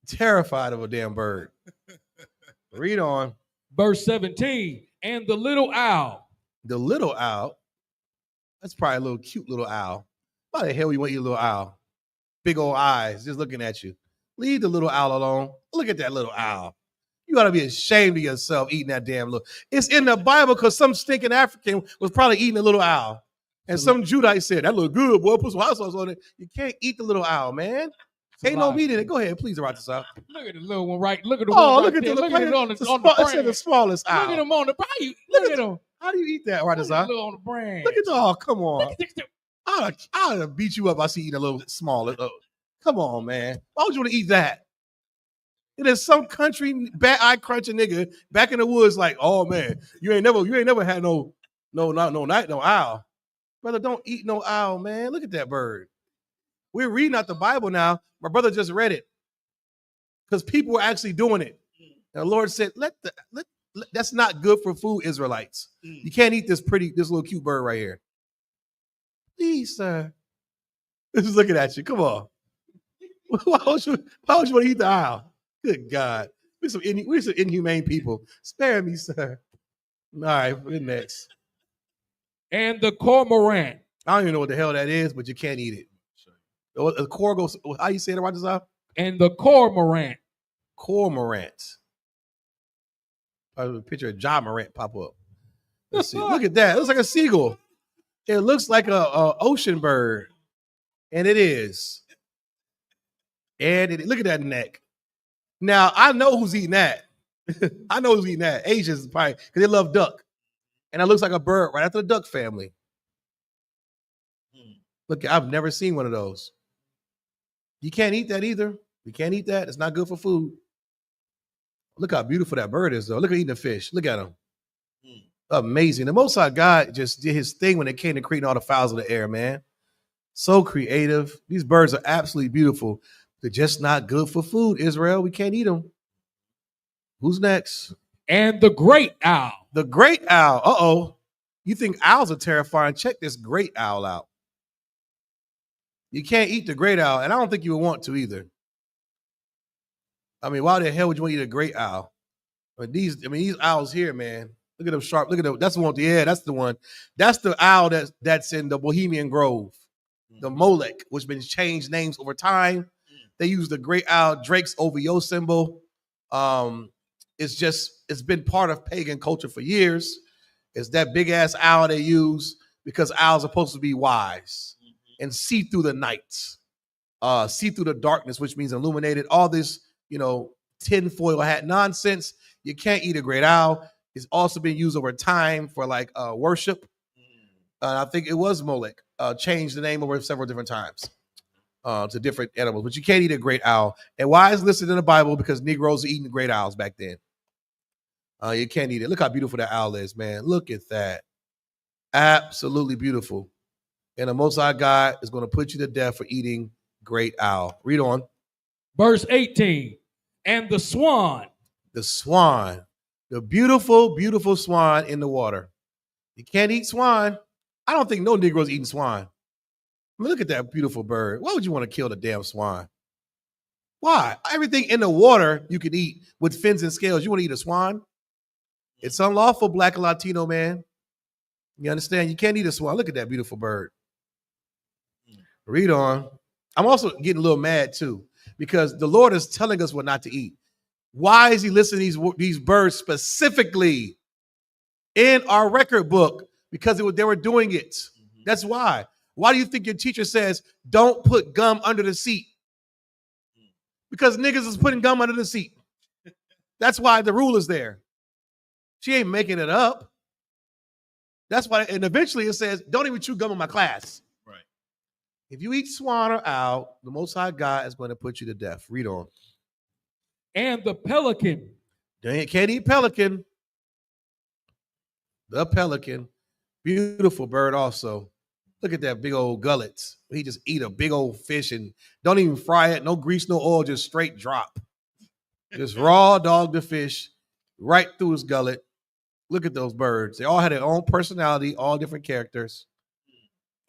Terrified of a damn bird. Read on. Verse 17, and the little owl. The little owl? That's probably a little cute little owl. Why the hell you want your little owl? Big old eyes just looking at you. Leave the little owl alone. Look at that little owl. You ought to be ashamed of yourself eating that damn little. It's in the Bible because some stinking African was probably eating a little owl. And some Judite said, that look good, boy. Put some hot sauce on it. You can't eat the little owl, man. Ain't no meat in it. Go ahead, please write this out. Look at the little one, right? Look at the one right there. Look at it on the brand. It's the smallest owl. Look at him on the brand. Look at him. How do you eat that? Write this out. Look on the brand. Look at the, oh, come on. I'd have beat you up. I see you eating a little smaller. Come on, man. Why would you want to eat that? And there's some country bad-eye crunching nigga back in the woods like, oh man, you ain't never had no owl. Brother, don't eat no owl, man. Look at that bird. We're reading out the Bible now. My brother just read it. Because people were actually doing it. And the Lord said, that's not good for food, Israelites. You can't eat this little cute bird right here. Please, sir. This is looking at you. Come on. Why would you want to eat the owl? Good God. We're some inhumane people. Spare me, sir. All right, we're next. And the cormorant. I don't even know what the hell that is, but you can't eat it. The corgo, how you say it, right? And the cormorant. Cormorant. A picture of John Morant pop up. Let's see. Look at that. It looks like a seagull. It looks like a ocean bird. And it is. And look at that neck. Now, I know who's eating that. I know who's eating that. Asians, probably, because they love duck. And it looks like a bird right after the duck family. Look, I've never seen one of those. You can't eat that either. You can't eat that. It's not good for food. Look how beautiful that bird is, though. Look at eating the fish. Look at him. Amazing. The Most High God just did his thing when it came to creating all the fowls of the air, man. So creative. These birds are absolutely beautiful. They're just not good for food, Israel. We can't eat them. Who's next? And the great owl. The great owl. Uh-oh. You think owls are terrifying? Check this great owl out. You can't eat the great owl, and I don't think you would want to either. I mean, why the hell would you want to eat a great owl? But these owls here, man. Look at them sharp. Look at them. That's the one. Yeah, that's the one. That's the owl that's in the Bohemian Grove. The Molech, which been changed names over time. They use the great owl, Drake's OVO symbol. It's been part of pagan culture for years. It's that big ass owl they use because owls are supposed to be wise and see through the night, see through the darkness, which means illuminated. All this, tinfoil hat nonsense. You can't eat a great owl. It's also been used over time for like worship. I think it was Molech. Changed the name over several different times to different animals. But you can't eat a great owl. And why is it listed in the Bible? Because Negroes are eating great owls back then. You can't eat it. Look how beautiful that owl is, man. Look at that. Absolutely beautiful. And the Most High God is going to put you to death for eating great owl. Read on. Verse 18. And the swan. The swan. The beautiful, beautiful swan in the water. You can't eat swan. I don't think no Negroes eating swan. I mean, look at that beautiful bird. Why would you want to kill the damn swan? Why? Everything in the water you can eat with fins and scales. You want to eat a swan? It's unlawful, Black and Latino man. You understand? You can't eat a swan. Look at that beautiful bird. Read on. I'm also getting a little mad too because the Lord is telling us what not to eat. Why is he listing these birds specifically in our record book? Because they were doing it. That's why. Why do you think your teacher says, don't put gum under the seat? Because niggas is putting gum under the seat. That's why the rule is there. She ain't making it up. That's why, and eventually it says, don't even chew gum in my class. Right. If you eat swan or owl, the Most High God is going to put you to death. Read on. And the pelican. They can't eat pelican. The pelican. Beautiful bird also. Look at that big old gullets. He just eat a big old fish and don't even fry it. No grease, no oil, just straight drop. Just raw dog the fish right through his gullet. Look at those birds. They all had their own personality, all different characters.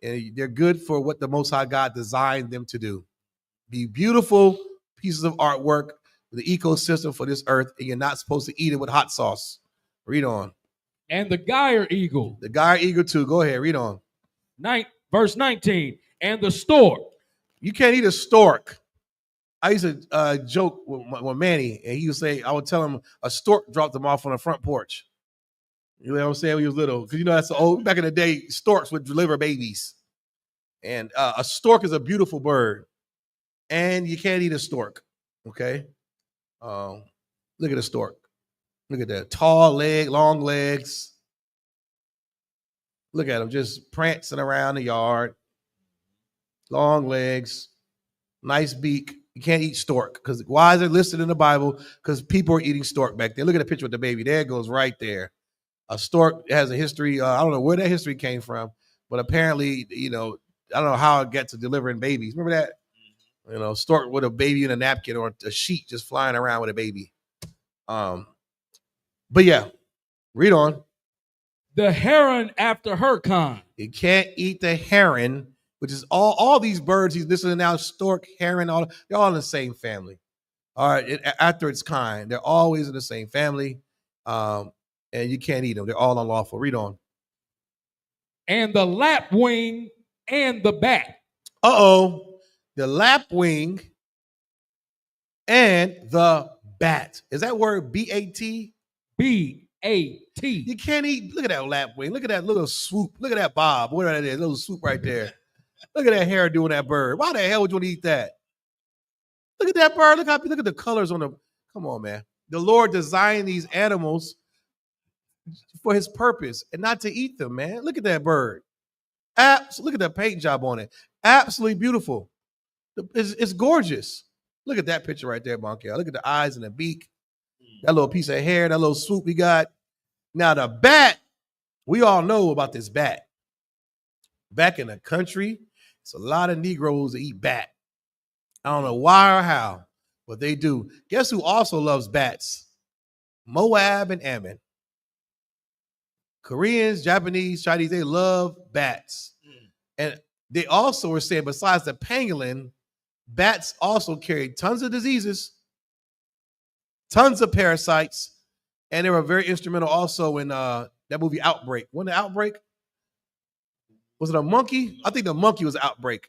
And they're good for what the Most High God designed them to do. Be beautiful pieces of artwork for the ecosystem for this earth, and you're not supposed to eat it with hot sauce. Read on. And the gyre eagle. The gyre eagle too. Go ahead, read on. Verse 19. And the stork. You can't eat a stork. I used to joke with Manny, and he would say, I would tell him a stork dropped him off on the front porch. You know what I'm saying? When he was little. Because you know, that's the old, back in the day, storks would deliver babies. And a stork is a beautiful bird. And you can't eat a stork. Okay? Look at a stork. Look at that. Tall leg, long legs. Look at him just prancing around the yard. Long legs. Nice beak. You can't eat stork. Because why is it listed in the Bible? Because people are eating stork back there. Look at the picture with the baby. There it goes right there. A stork has a history. I don't know where that history came from, but apparently, you know, I don't know how it gets to delivering babies. Remember that? You know, stork with a baby in a napkin or a sheet just flying around with a baby. But yeah, read on. The heron after her kind. You can't eat the heron, which is all these birds. This is now stork, heron, they're all in the same family. All right, after its kind, they're always in the same family. And you can't eat them. They're all unlawful. Read on. And the lapwing and the bat. Uh-oh. The lapwing and the bat. Is that word B-A-T? B-A-T. You can't eat. Look at that lapwing. Look at that little swoop. Look at that bob. Whatever that is. Little swoop right there. Look at that hair doing that bird. Why the hell would you want to eat that? Look at that bird. Look at the colors on the. Come on, man. The Lord designed these animals for his purpose and not to eat them, man. Look at that bird. Look at that paint job on it. Absolutely beautiful. It's gorgeous. Look at that picture right there, Bonkel. Look at the eyes and the beak. That little piece of hair, that little swoop we got. Now the bat, we all know about this bat. Back in the country, it's a lot of Negroes that eat bat. I don't know why or how, but they do. Guess who also loves bats? Moab and Ammon. Koreans, Japanese, Chinese, they love bats. And they also were saying, besides the pangolin, bats also carry tons of diseases, tons of parasites, and they were very instrumental also in that movie Outbreak. When the Outbreak? Was it a monkey? I think the monkey was Outbreak.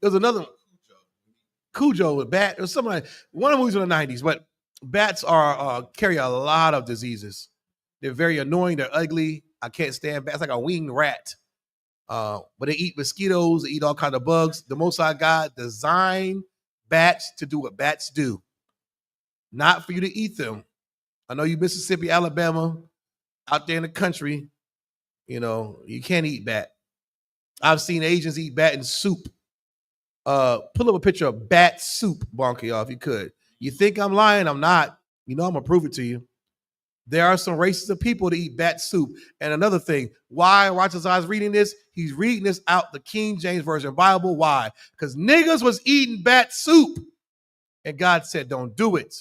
There was another Cujo with bat. It was something like one of the movies in the 90s, but bats are carry a lot of diseases. They're very annoying. They're ugly. I can't stand bats. It's like a winged rat. But they eat mosquitoes. They eat all kinds of bugs. The Most High God designed bats to do what bats do. Not for you to eat them. I know you Mississippi, Alabama, out there in the country, you know, you can't eat bat. I've seen Asians eat bat in soup. Pull up a picture of bat soup, Bonky, y'all, if you could. You think I'm lying? I'm not. You know I'm going to prove it to you. There are some races of people that eat bat soup. And another thing, why Rochazai's reading this? He's reading this out the King James Version Bible. Why? Because niggas was eating bat soup. And God said, don't do it.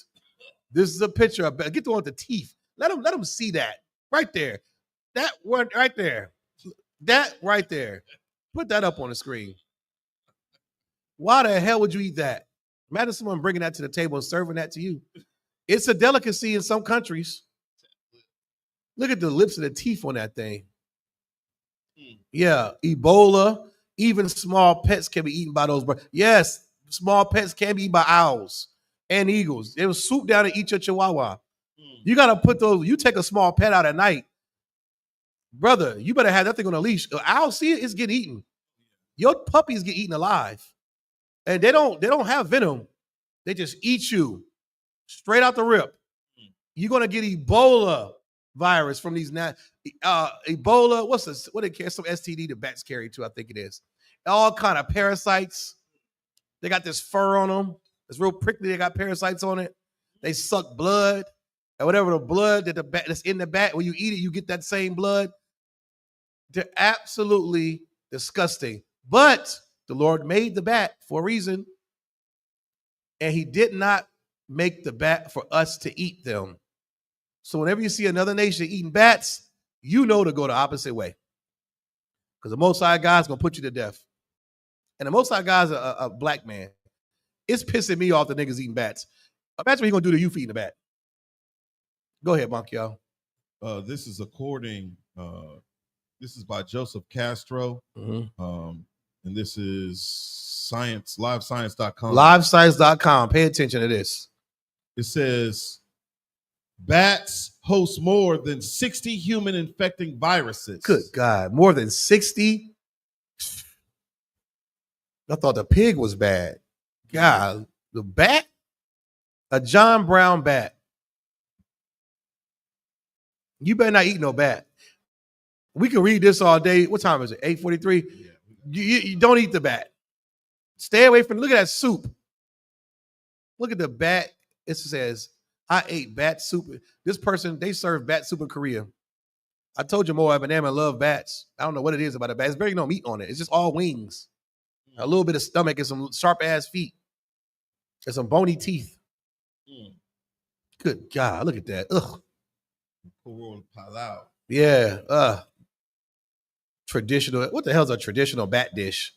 This is a picture of get the one with the teeth. Let them see that. Right there. That one right there. That right there. Put that up on the screen. Why the hell would you eat that? Imagine someone bringing that to the table and serving that to you. It's a delicacy in some countries. Look at the lips and the teeth on that thing. Yeah, Ebola, even small pets can be eaten by those birds. Yes, small pets can be eaten by owls and eagles. They will swoop down and eat your chihuahua. You got to put those, you take a small pet out at night, brother, you better have that thing on a leash. An owl see it, it's getting eaten. Your puppies get eaten alive. And they don't have venom. They just eat you straight out the rip. You're gonna get Ebola virus from these Ebola. What's this? What they carry? Some STD the bats carry too. I think it is. All kind of parasites. They got this fur on them. It's real prickly. They got parasites on it. They suck blood, and whatever the blood that the bat that's in the bat, when you eat it, you get that same blood. They're absolutely disgusting. But the Lord made the bat for a reason, and He did not make the bat for us to eat them. So whenever you see another nation eating bats, you know to go the opposite way, because the Most High God's gonna put you to death. And the Most High God's a black man. It's pissing me off the niggas eating bats. Imagine what He gonna do to you for eating a bat. Go ahead, Monk, y'all. This is this is by Joseph Castro. And this is livescience.com. Livescience.com. Pay attention to this. It says, bats host more than 60 human infecting viruses. Good God. More than 60? I thought the pig was bad. God, the bat? A John Brown bat. You better not eat no bat. We can read this all day. What time is it? 8:43? Yeah. You don't eat the bat. Stay away from it. Look at that soup. Look at the bat. It says, I ate bat soup. This person, they serve bat soup in Korea. I told you Moab and Ammon love bats. I don't know what it is about a bat. There's barely no meat on it. It's just all wings. A little bit of stomach and some sharp-ass feet. And some bony teeth. Good God, look at that. Ugh. Yeah. Traditional. What the hell's a traditional bat dish?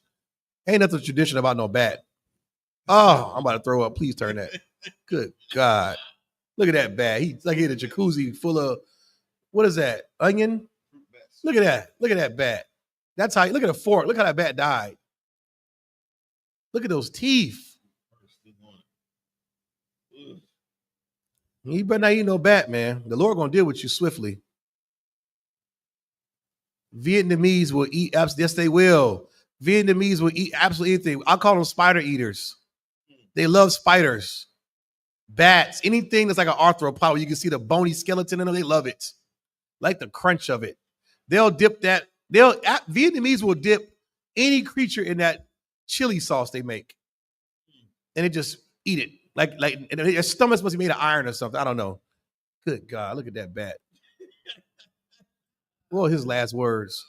Ain't nothing traditional about no bat. Oh, I'm about to throw up. Please turn that. Good God. Look at that bat. He's like in a jacuzzi full of, what is that? Onion? Look at that. Look at that bat. That's how, look at the fork. Look how that bat died. Look at those teeth. You better not eat no bat, man. The Lord gonna deal with you swiftly. Vietnamese will eat, yes, they will. Vietnamese will eat absolutely anything. I call them spider eaters. They love spiders, bats, anything that's like an arthropod where you can see the bony skeleton in them. They love it, like the crunch of it. They'll dip that. Vietnamese will dip any creature in that chili sauce they make, and they just eat it. Like and their stomachs must be made of iron or something. I don't know. Good God, look at that bat. What were his last words?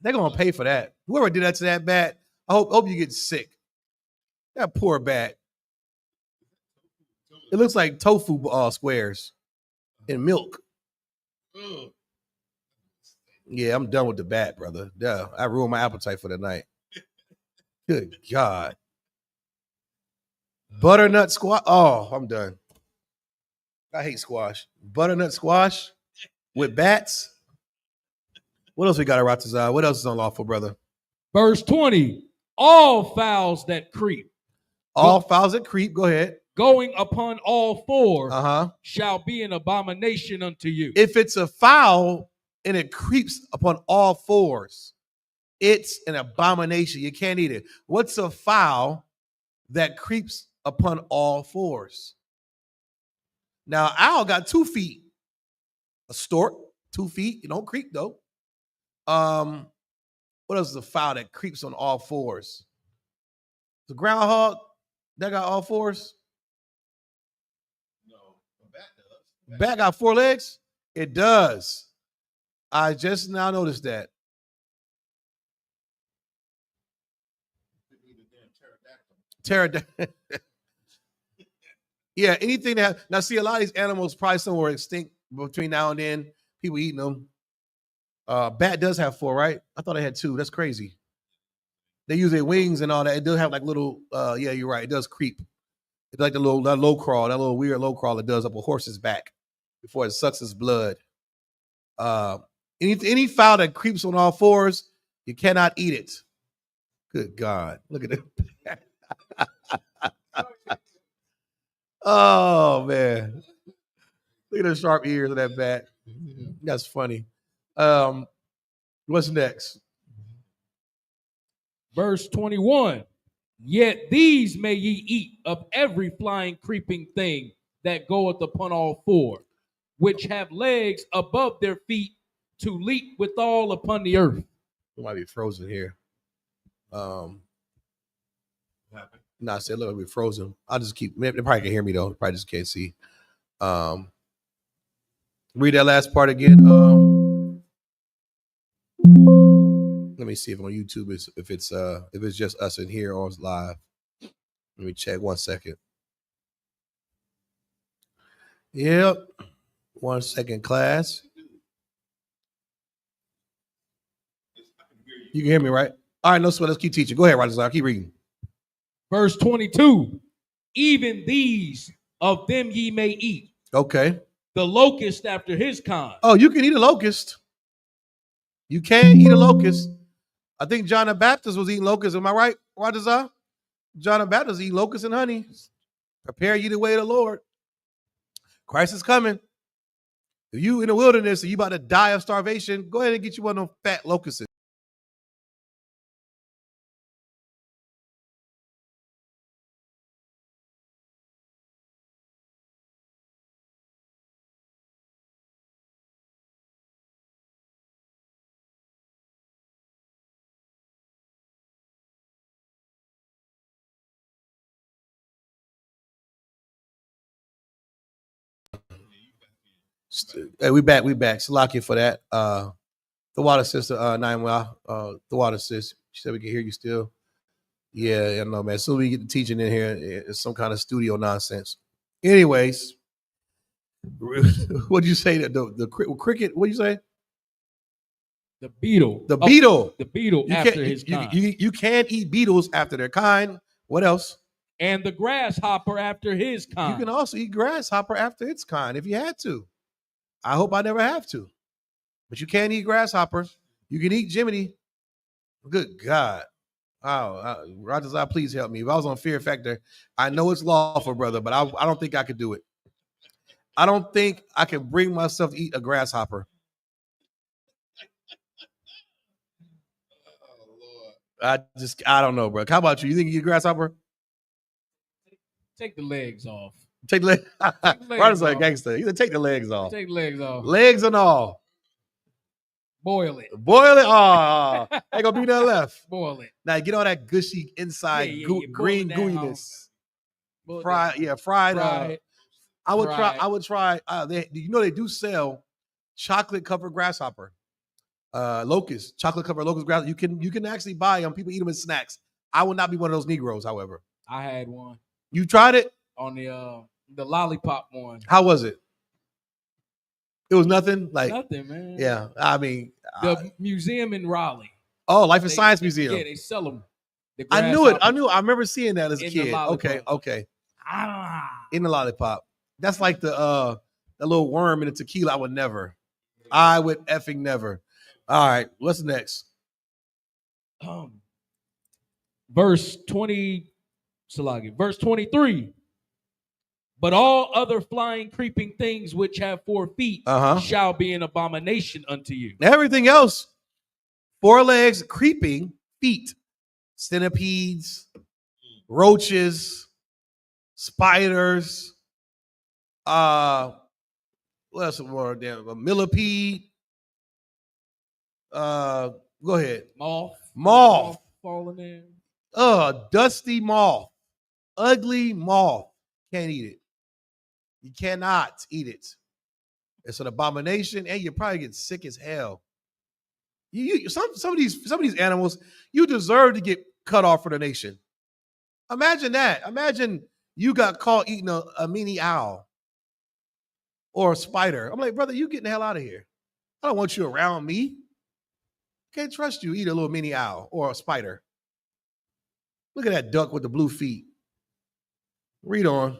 They're gonna pay for that. Whoever did that to that bat, I hope you get sick. That poor bat. It looks like tofu squares in milk. Yeah, I'm done with the bat, brother. Duh, I ruined my appetite for the night. Good God. Butternut squash. Oh, I'm done. I hate squash. Butternut squash with bats. What else we got, Aratazar? What else is unlawful, brother? Verse 20. All fowls that creep. All fowls that creep. Go ahead. Going upon all fours shall be an abomination unto you. If it's a fowl and it creeps upon all fours, it's an abomination. You can't eat it. What's a fowl that creeps upon all fours? Now, owl got 2 feet. A stork, 2 feet. You don't creep though. What else is a fowl that creeps on all fours? The groundhog that got all fours? No, a bat does. Bat got 4 legs? It does. I just now noticed that. Pterodactyl. Yeah, anything that now see a lot of these animals probably somewhere extinct between now and then. People eating them. Bat does have 4, right? I thought I had 2. That's crazy. They use their wings and all that. It does have like little. Yeah, you're right. It does creep. It's like that low crawl, that little weird low crawl it does up a horse's back before it sucks his blood. Any fowl that creeps on all fours, you cannot eat it. Good God, look at it. Oh man, look at the sharp ears of that bat. That's funny. What's next? Verse 21. Yet these may ye eat of every flying creeping thing that goeth upon all four, which have legs above their feet to leap withal upon the earth. It might be frozen here. I said, look, we're frozen. I'll just keep. They probably can hear me though. They probably just can't see. Read that last part again. Let me see if on YouTube if it's just us in here or it's live. Let me check 1 second. Yep. 1 second, class. You can hear me, right? All right, no sweat. Let's keep teaching. Go ahead, Roger. I'll keep reading. Verse 22. Even these of them ye may eat. Okay. The locust after his kind. Oh, you can eat a locust. You can eat a locust. I think John the Baptist was eating locusts. Am I right, Roger? John the Baptist eating locusts and honey. Prepare you the way of the Lord. Christ is coming. If you in the wilderness and you about to die of starvation, go ahead and get you one of them fat locusts. Hey, we back. Salakia for that. The water sister, the water sis. She said we can hear you still. Yeah, I know, man. As soon as we get the teaching in here, it's some kind of studio nonsense. Anyways, what'd you say? The cricket? What'd you say? The beetle. The beetle. The beetle after his kind. You can't eat beetles after their kind. What else? And the grasshopper after his kind. You can also eat grasshopper after its kind if you had to. I hope I never have to. But you can't eat grasshopper. You can eat Jiminy. Good God. Oh, Roger, please help me. If I was on Fear Factor, I know it's lawful, brother, but I don't think I could do it. I don't think I can bring myself to eat a grasshopper. I don't know, bro. How about you? You think you eat a grasshopper? Take the legs off. Take the legs. Roger's like gangster. You take the legs off. Take the legs off. Legs and all. Boil it. Boil it. Oh, ain't gonna be nothing left. Boil it. Now get all that gushy inside green gooiness. Fried. I would try. They do sell chocolate covered grasshopper, locust, chocolate covered locust grass. You can actually buy them. People eat them as snacks. I will not be one of those Negroes, however. I had one. You tried it on the lollipop one. How was it? It was nothing. Nothing, man. Yeah, I mean the museum in Raleigh. Oh, Life and Science Museum. Yeah, they sell them. I knew it. I remember seeing that as a kid. Okay. In the lollipop. That's like the little worm in the tequila. I would effing never. All right, what's next? Verse 20. Salagi. Verse 23. But all other flying, creeping things which have 4 feet shall be an abomination unto you. Everything else, 4 legs, creeping feet, centipedes, roaches, spiders, what else more? Damn, a millipede. Go ahead. Moth. Falling in. Dusty moth. Ugly moth. Can't eat it. You cannot eat it. It's an abomination, and you probably get sick as hell. Some of these animals, you deserve to get cut off for the nation. Imagine that. Imagine you got caught eating a mini owl or a spider. I'm like, brother, you getting the hell out of here. I don't want you around me. Can't trust you eat a little mini owl or a spider. Look at that duck with the blue feet. Read on.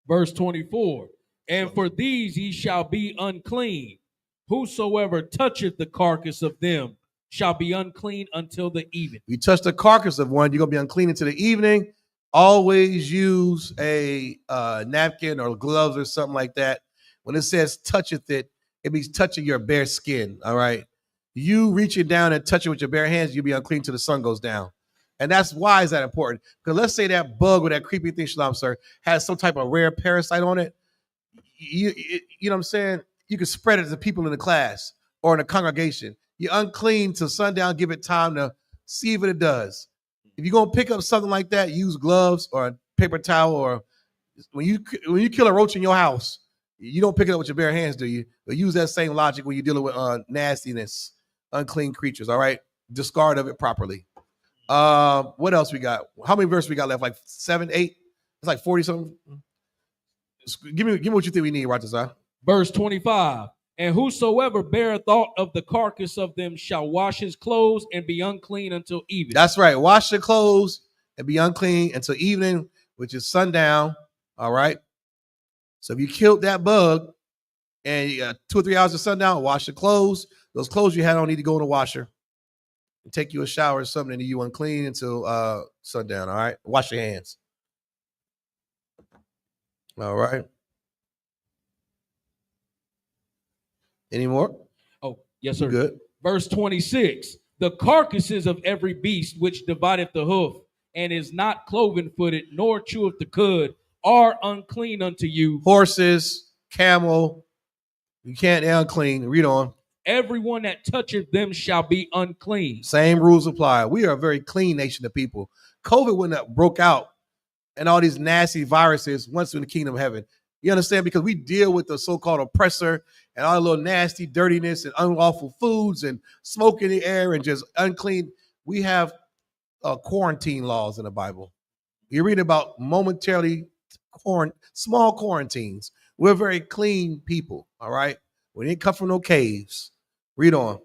Verse 24. And for these ye shall be unclean. Whosoever toucheth the carcass of them shall be unclean until the evening. You touch the carcass of one, you're going to be unclean until the evening. Always use a napkin or gloves or something like that. When it says toucheth it, it means touching your bare skin, all right? You reaching down and touching with your bare hands, you'll be unclean till the sun goes down. And that's why is that important? Because let's say that bug or that creepy thing, Shalom, sir, has some type of rare parasite on it. You know what I'm saying? You can spread it to people in the class or in a congregation. You're unclean till sundown, give it time to see what it does. If you're going to pick up something like that, use gloves or a paper towel, or when you kill a roach in your house, you don't pick it up with your bare hands, do you? But use that same logic when you're dealing with nastiness, unclean creatures, all right? Discard of it properly. What else we got? How many verses we got left? Like 7, 8? It's like 40 something. Give me what you think we need, Ratazah. Verse 25. And whosoever beareth thought of the carcass of them shall wash his clothes and be unclean until evening. That's right. Wash your clothes and be unclean until evening, which is sundown. All right. So if you killed that bug and you got 2 or 3 hours of sundown, wash your clothes. Those clothes you had on need to go in the washer and take you a shower or something, and you unclean until sundown. All right. Wash your hands. All right. Any more? Oh, yes, sir. Good. Verse 26. The carcasses of every beast which divideth the hoof and is not cloven-footed, nor cheweth the cud, are unclean unto you. Horses, camel, you can't, they're unclean. Read on. Everyone that toucheth them shall be unclean. Same rules apply. We are a very clean nation of people. COVID wouldn't have broke out and all these nasty viruses once in the kingdom of heaven. You understand? Because we deal with the so-called oppressor and all the little nasty dirtiness and unlawful foods and smoke in the air and just unclean. We have quarantine laws in the Bible. You read about momentarily small quarantines. We're very clean people, all right? We didn't come from no caves. Read on.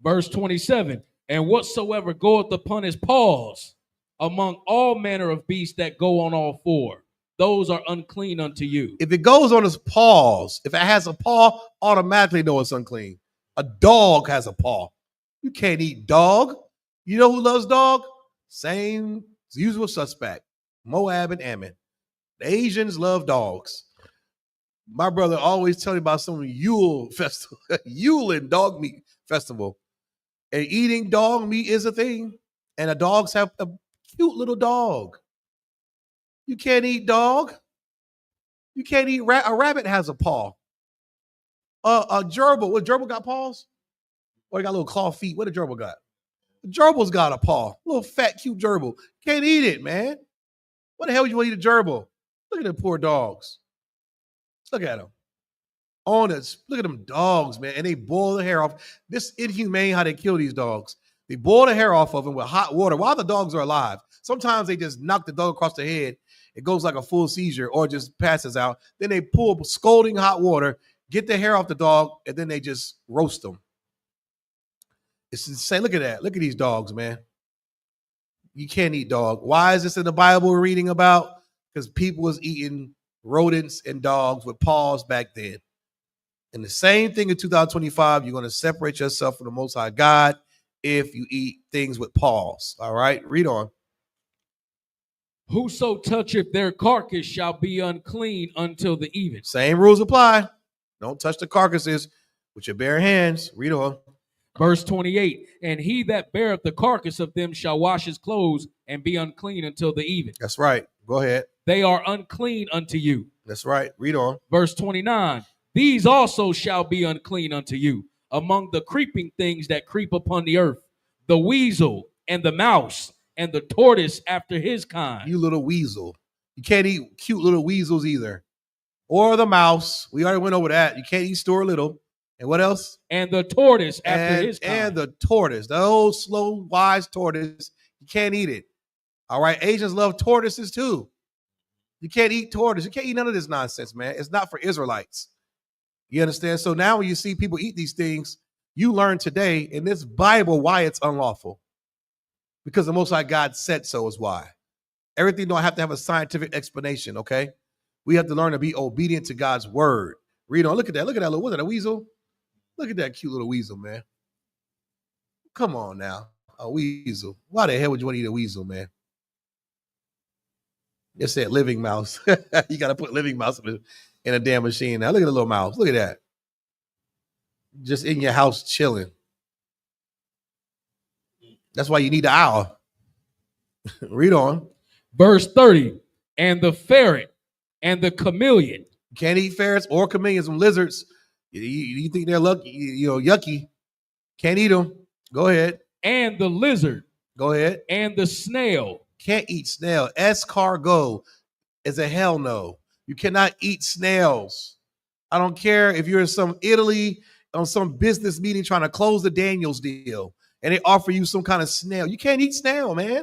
Verse 27. And whatsoever goeth upon his paws among all manner of beasts that go on all four, those are unclean unto you. If it goes on his paws, if it has a paw, automatically know it's unclean. A dog has a paw. You can't eat dog. You know who loves dog? Same usual suspect, Moab and Ammon. The Asians love dogs. My brother always tell me about some Yule festival, Yule and dog meat festival. And eating dog meat is a thing. And the dogs have a cute little dog. You can't eat dog. You can't eat rat. A rabbit has a paw. A gerbil. What, gerbil got paws? Or he got little claw feet. What a gerbil got? The gerbil's got a paw. Little fat, cute gerbil. Can't eat it, man. What the hell would you want to eat a gerbil? Look at them poor dogs. Look at them. Look at them dogs, man. And they boil the hair off. This inhumane how they kill these dogs. They boil the hair off of them with hot water while the dogs are alive. Sometimes they just knock the dog across the head. It goes like a full seizure or just passes out. Then they pull scalding hot water, get the hair off the dog, and then they just roast them. It's insane. Look at that. Look at these dogs, man. You can't eat dog. Why is this in the Bible we're reading about? Because people was eating rodents and dogs with paws back then. And the same thing in 2025, you're going to separate yourself from the Most High God if you eat things with paws. All right, read on. Whoso toucheth their carcass shall be unclean until the even. Same rules apply. Don't touch the carcasses with your bare hands. Read on. Verse 28. And he that beareth the carcass of them shall wash his clothes and be unclean until the even. That's right. Go ahead. They are unclean unto you. That's right. Read on. Verse 29. These also shall be unclean unto you among the creeping things that creep upon the earth, the weasel and the mouse and the tortoise after his kind. You little weasel. You can't eat cute little weasels either. Or the mouse. We already went over that. You can't eat store little. And what else? And the tortoise after his kind. And the tortoise. The old slow, wise tortoise. You can't eat it. All right. Asians love tortoises too. You can't eat tortoise. You can't eat none of this nonsense, man. It's not for Israelites. You understand? So now when you see people eat these things, you learn today in this Bible why it's unlawful. Because the Most High God said so is why. Everything don't have to have a scientific explanation, okay? We have to learn to be obedient to God's word. Read on. Look at that. Look at that little, what's that, a weasel? Look at that cute little weasel, man. Come on now. A weasel. Why the hell would you want to eat a weasel, man? It said living mouse. You got to put living mouse in a damn machine now. Look at the little mouse. Look at that. Just in your house chilling. That's why you need the owl. Read on. Verse 30. And the ferret and the chameleon. Can't eat ferrets or chameleons and lizards. You think they're lucky, yucky. Can't eat them. Go ahead. And the lizard. Go ahead. And the snail. Can't eat snail. Escargot is a hell no. You cannot eat snails. I don't care if you're in some Italy on some business meeting trying to close the Daniels deal and they offer you some kind of snail. You can't eat snail, man.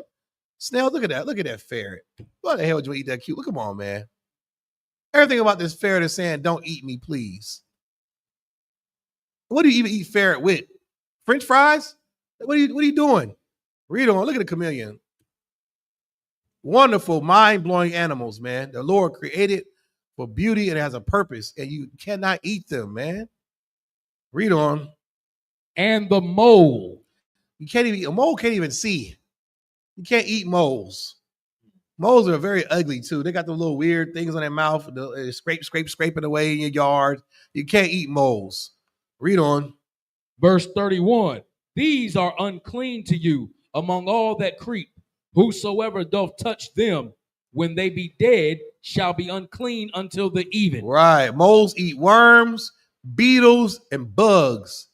Snail, look at that. Look at that ferret. Why the hell would you eat that cute? Look, come on, man. Everything about this ferret is saying, don't eat me, please. What do you even eat ferret with? French fries? What are you doing? Read on. Look at the chameleon. Wonderful, mind-blowing animals, man. The Lord created for beauty and it has a purpose, and you cannot eat them, man. Read on. And the mole. You can't even, a mole can't even see. You can't eat moles. Moles are very ugly too. They got the little weird things on their mouth, scraping away in your yard. You can't eat moles. Read on. Verse 31. These are unclean to you among all that creep. Whosoever doth touch them when they be dead shall be unclean until the even. Right. Moles eat worms, beetles, and bugs.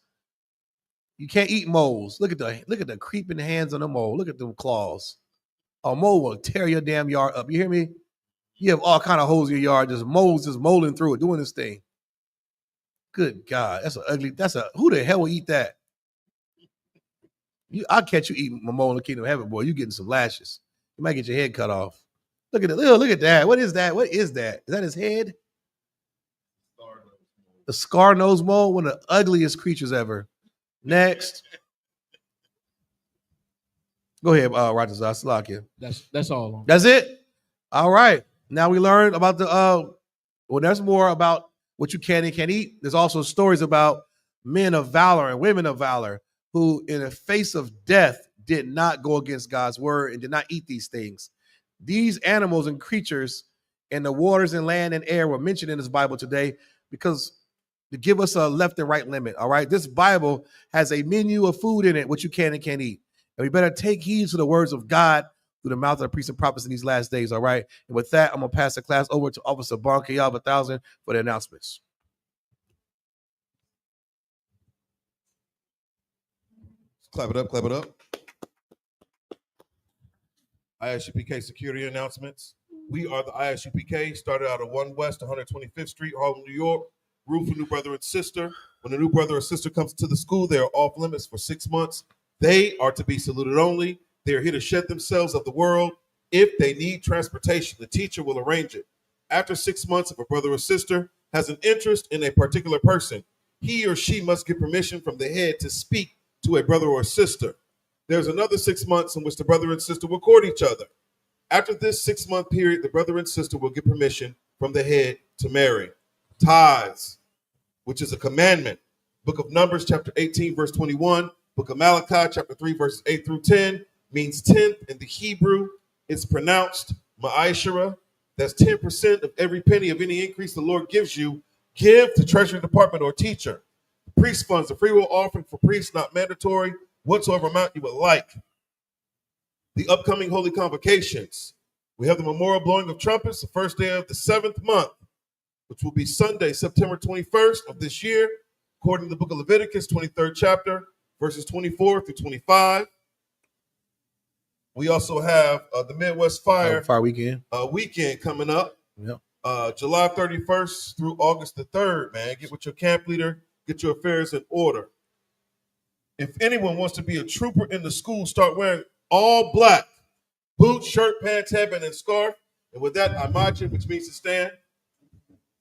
You can't eat moles. Look at the creeping hands on the mole. Look at them claws. A mole will tear your damn yard up. You hear me? You have all kind of holes in your yard, just moles just molding through it, doing this thing. Good God, who the hell will eat that? I'll catch you eating a mole in the kingdom of heaven, boy. You getting some lashes. You might get your head cut off. Look at it. Look at that. What is that? What is that? Is that his head? The scar-nosed mole, one of the ugliest creatures ever. Next. Go ahead, Roger Salakia. That's all. That's it? All right. Now we learned about there's more about what you can and can't eat. There's also stories about men of valor and women of valor who, in the face of death, did not go against God's word and did not eat these things. These animals and creatures in the waters and land and air were mentioned in this Bible today because to give us a left and right limit, all right? This Bible has a menu of food in it, what you can and can't eat. And we better take heed to the words of God through the mouth of the priests and prophets in these last days, all right? And with that, I'm going to pass the class over to Officer Bar Kayab 1000 for the announcements. Clap it up, clap it up. I.S.U.P.K security announcements. We are the I.S.U.P.K, started out at 1 West 125th Street, Harlem, New York. Room for new brother and sister. When a new brother or sister comes to the school, they are off limits for 6 months. They are to be saluted only. They are here to shed themselves of the world. If they need transportation, the teacher will arrange it. After 6 months, if a brother or sister has an interest in a particular person, he or she must get permission from the head to speak to a brother or sister. There's another 6 months in which the brother and sister will court each other. After this 6-month period, the brother and sister will get permission from the head to marry. Tithes, which is a commandment. Book of Numbers, chapter 18, verse 21. Book of Malachi, chapter 3, verses 8 through 10, means 10th in the Hebrew. It's pronounced ma'ashara. That's 10% of every penny of any increase the Lord gives you. Give to Treasury Department or teacher. Priest funds, the free will offering for priests, not mandatory, whatsoever amount you would like. The upcoming holy convocations. We have the memorial blowing of trumpets, the first day of the 7th month, which will be Sunday, September 21st of this year, according to the book of Leviticus, 23rd chapter, verses 24 through 25. We also have the Midwest Fire weekend coming up. Yep. July 31st through August the 3rd, man. Get with your camp leader, get your affairs in order. If anyone wants to be a trooper in the school, start wearing all black, boots, shirt, pants, headband, and scarf. And with that, Imagine, which means to stand.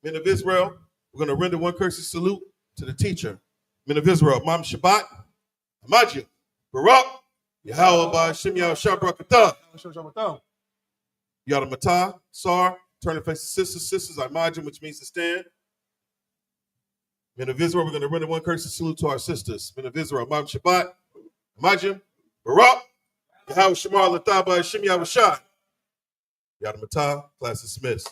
Men of Israel, we're going to render one courtesy salute to the teacher. Men of Israel, Mam Shabbat, Imagine, Barak, Yahweh by Shem Yahushua Barakatah. Yada Matah, Sar, turn and face the sisters, Imagine, which means to stand. Men of Israel, we're going to render one courtesy salute to our sisters. Men of Israel, Mam Shabbat, Imagine, Barak, Yahweh Shemar Latah by Shem Yahushua. Yada Matah, class dismissed.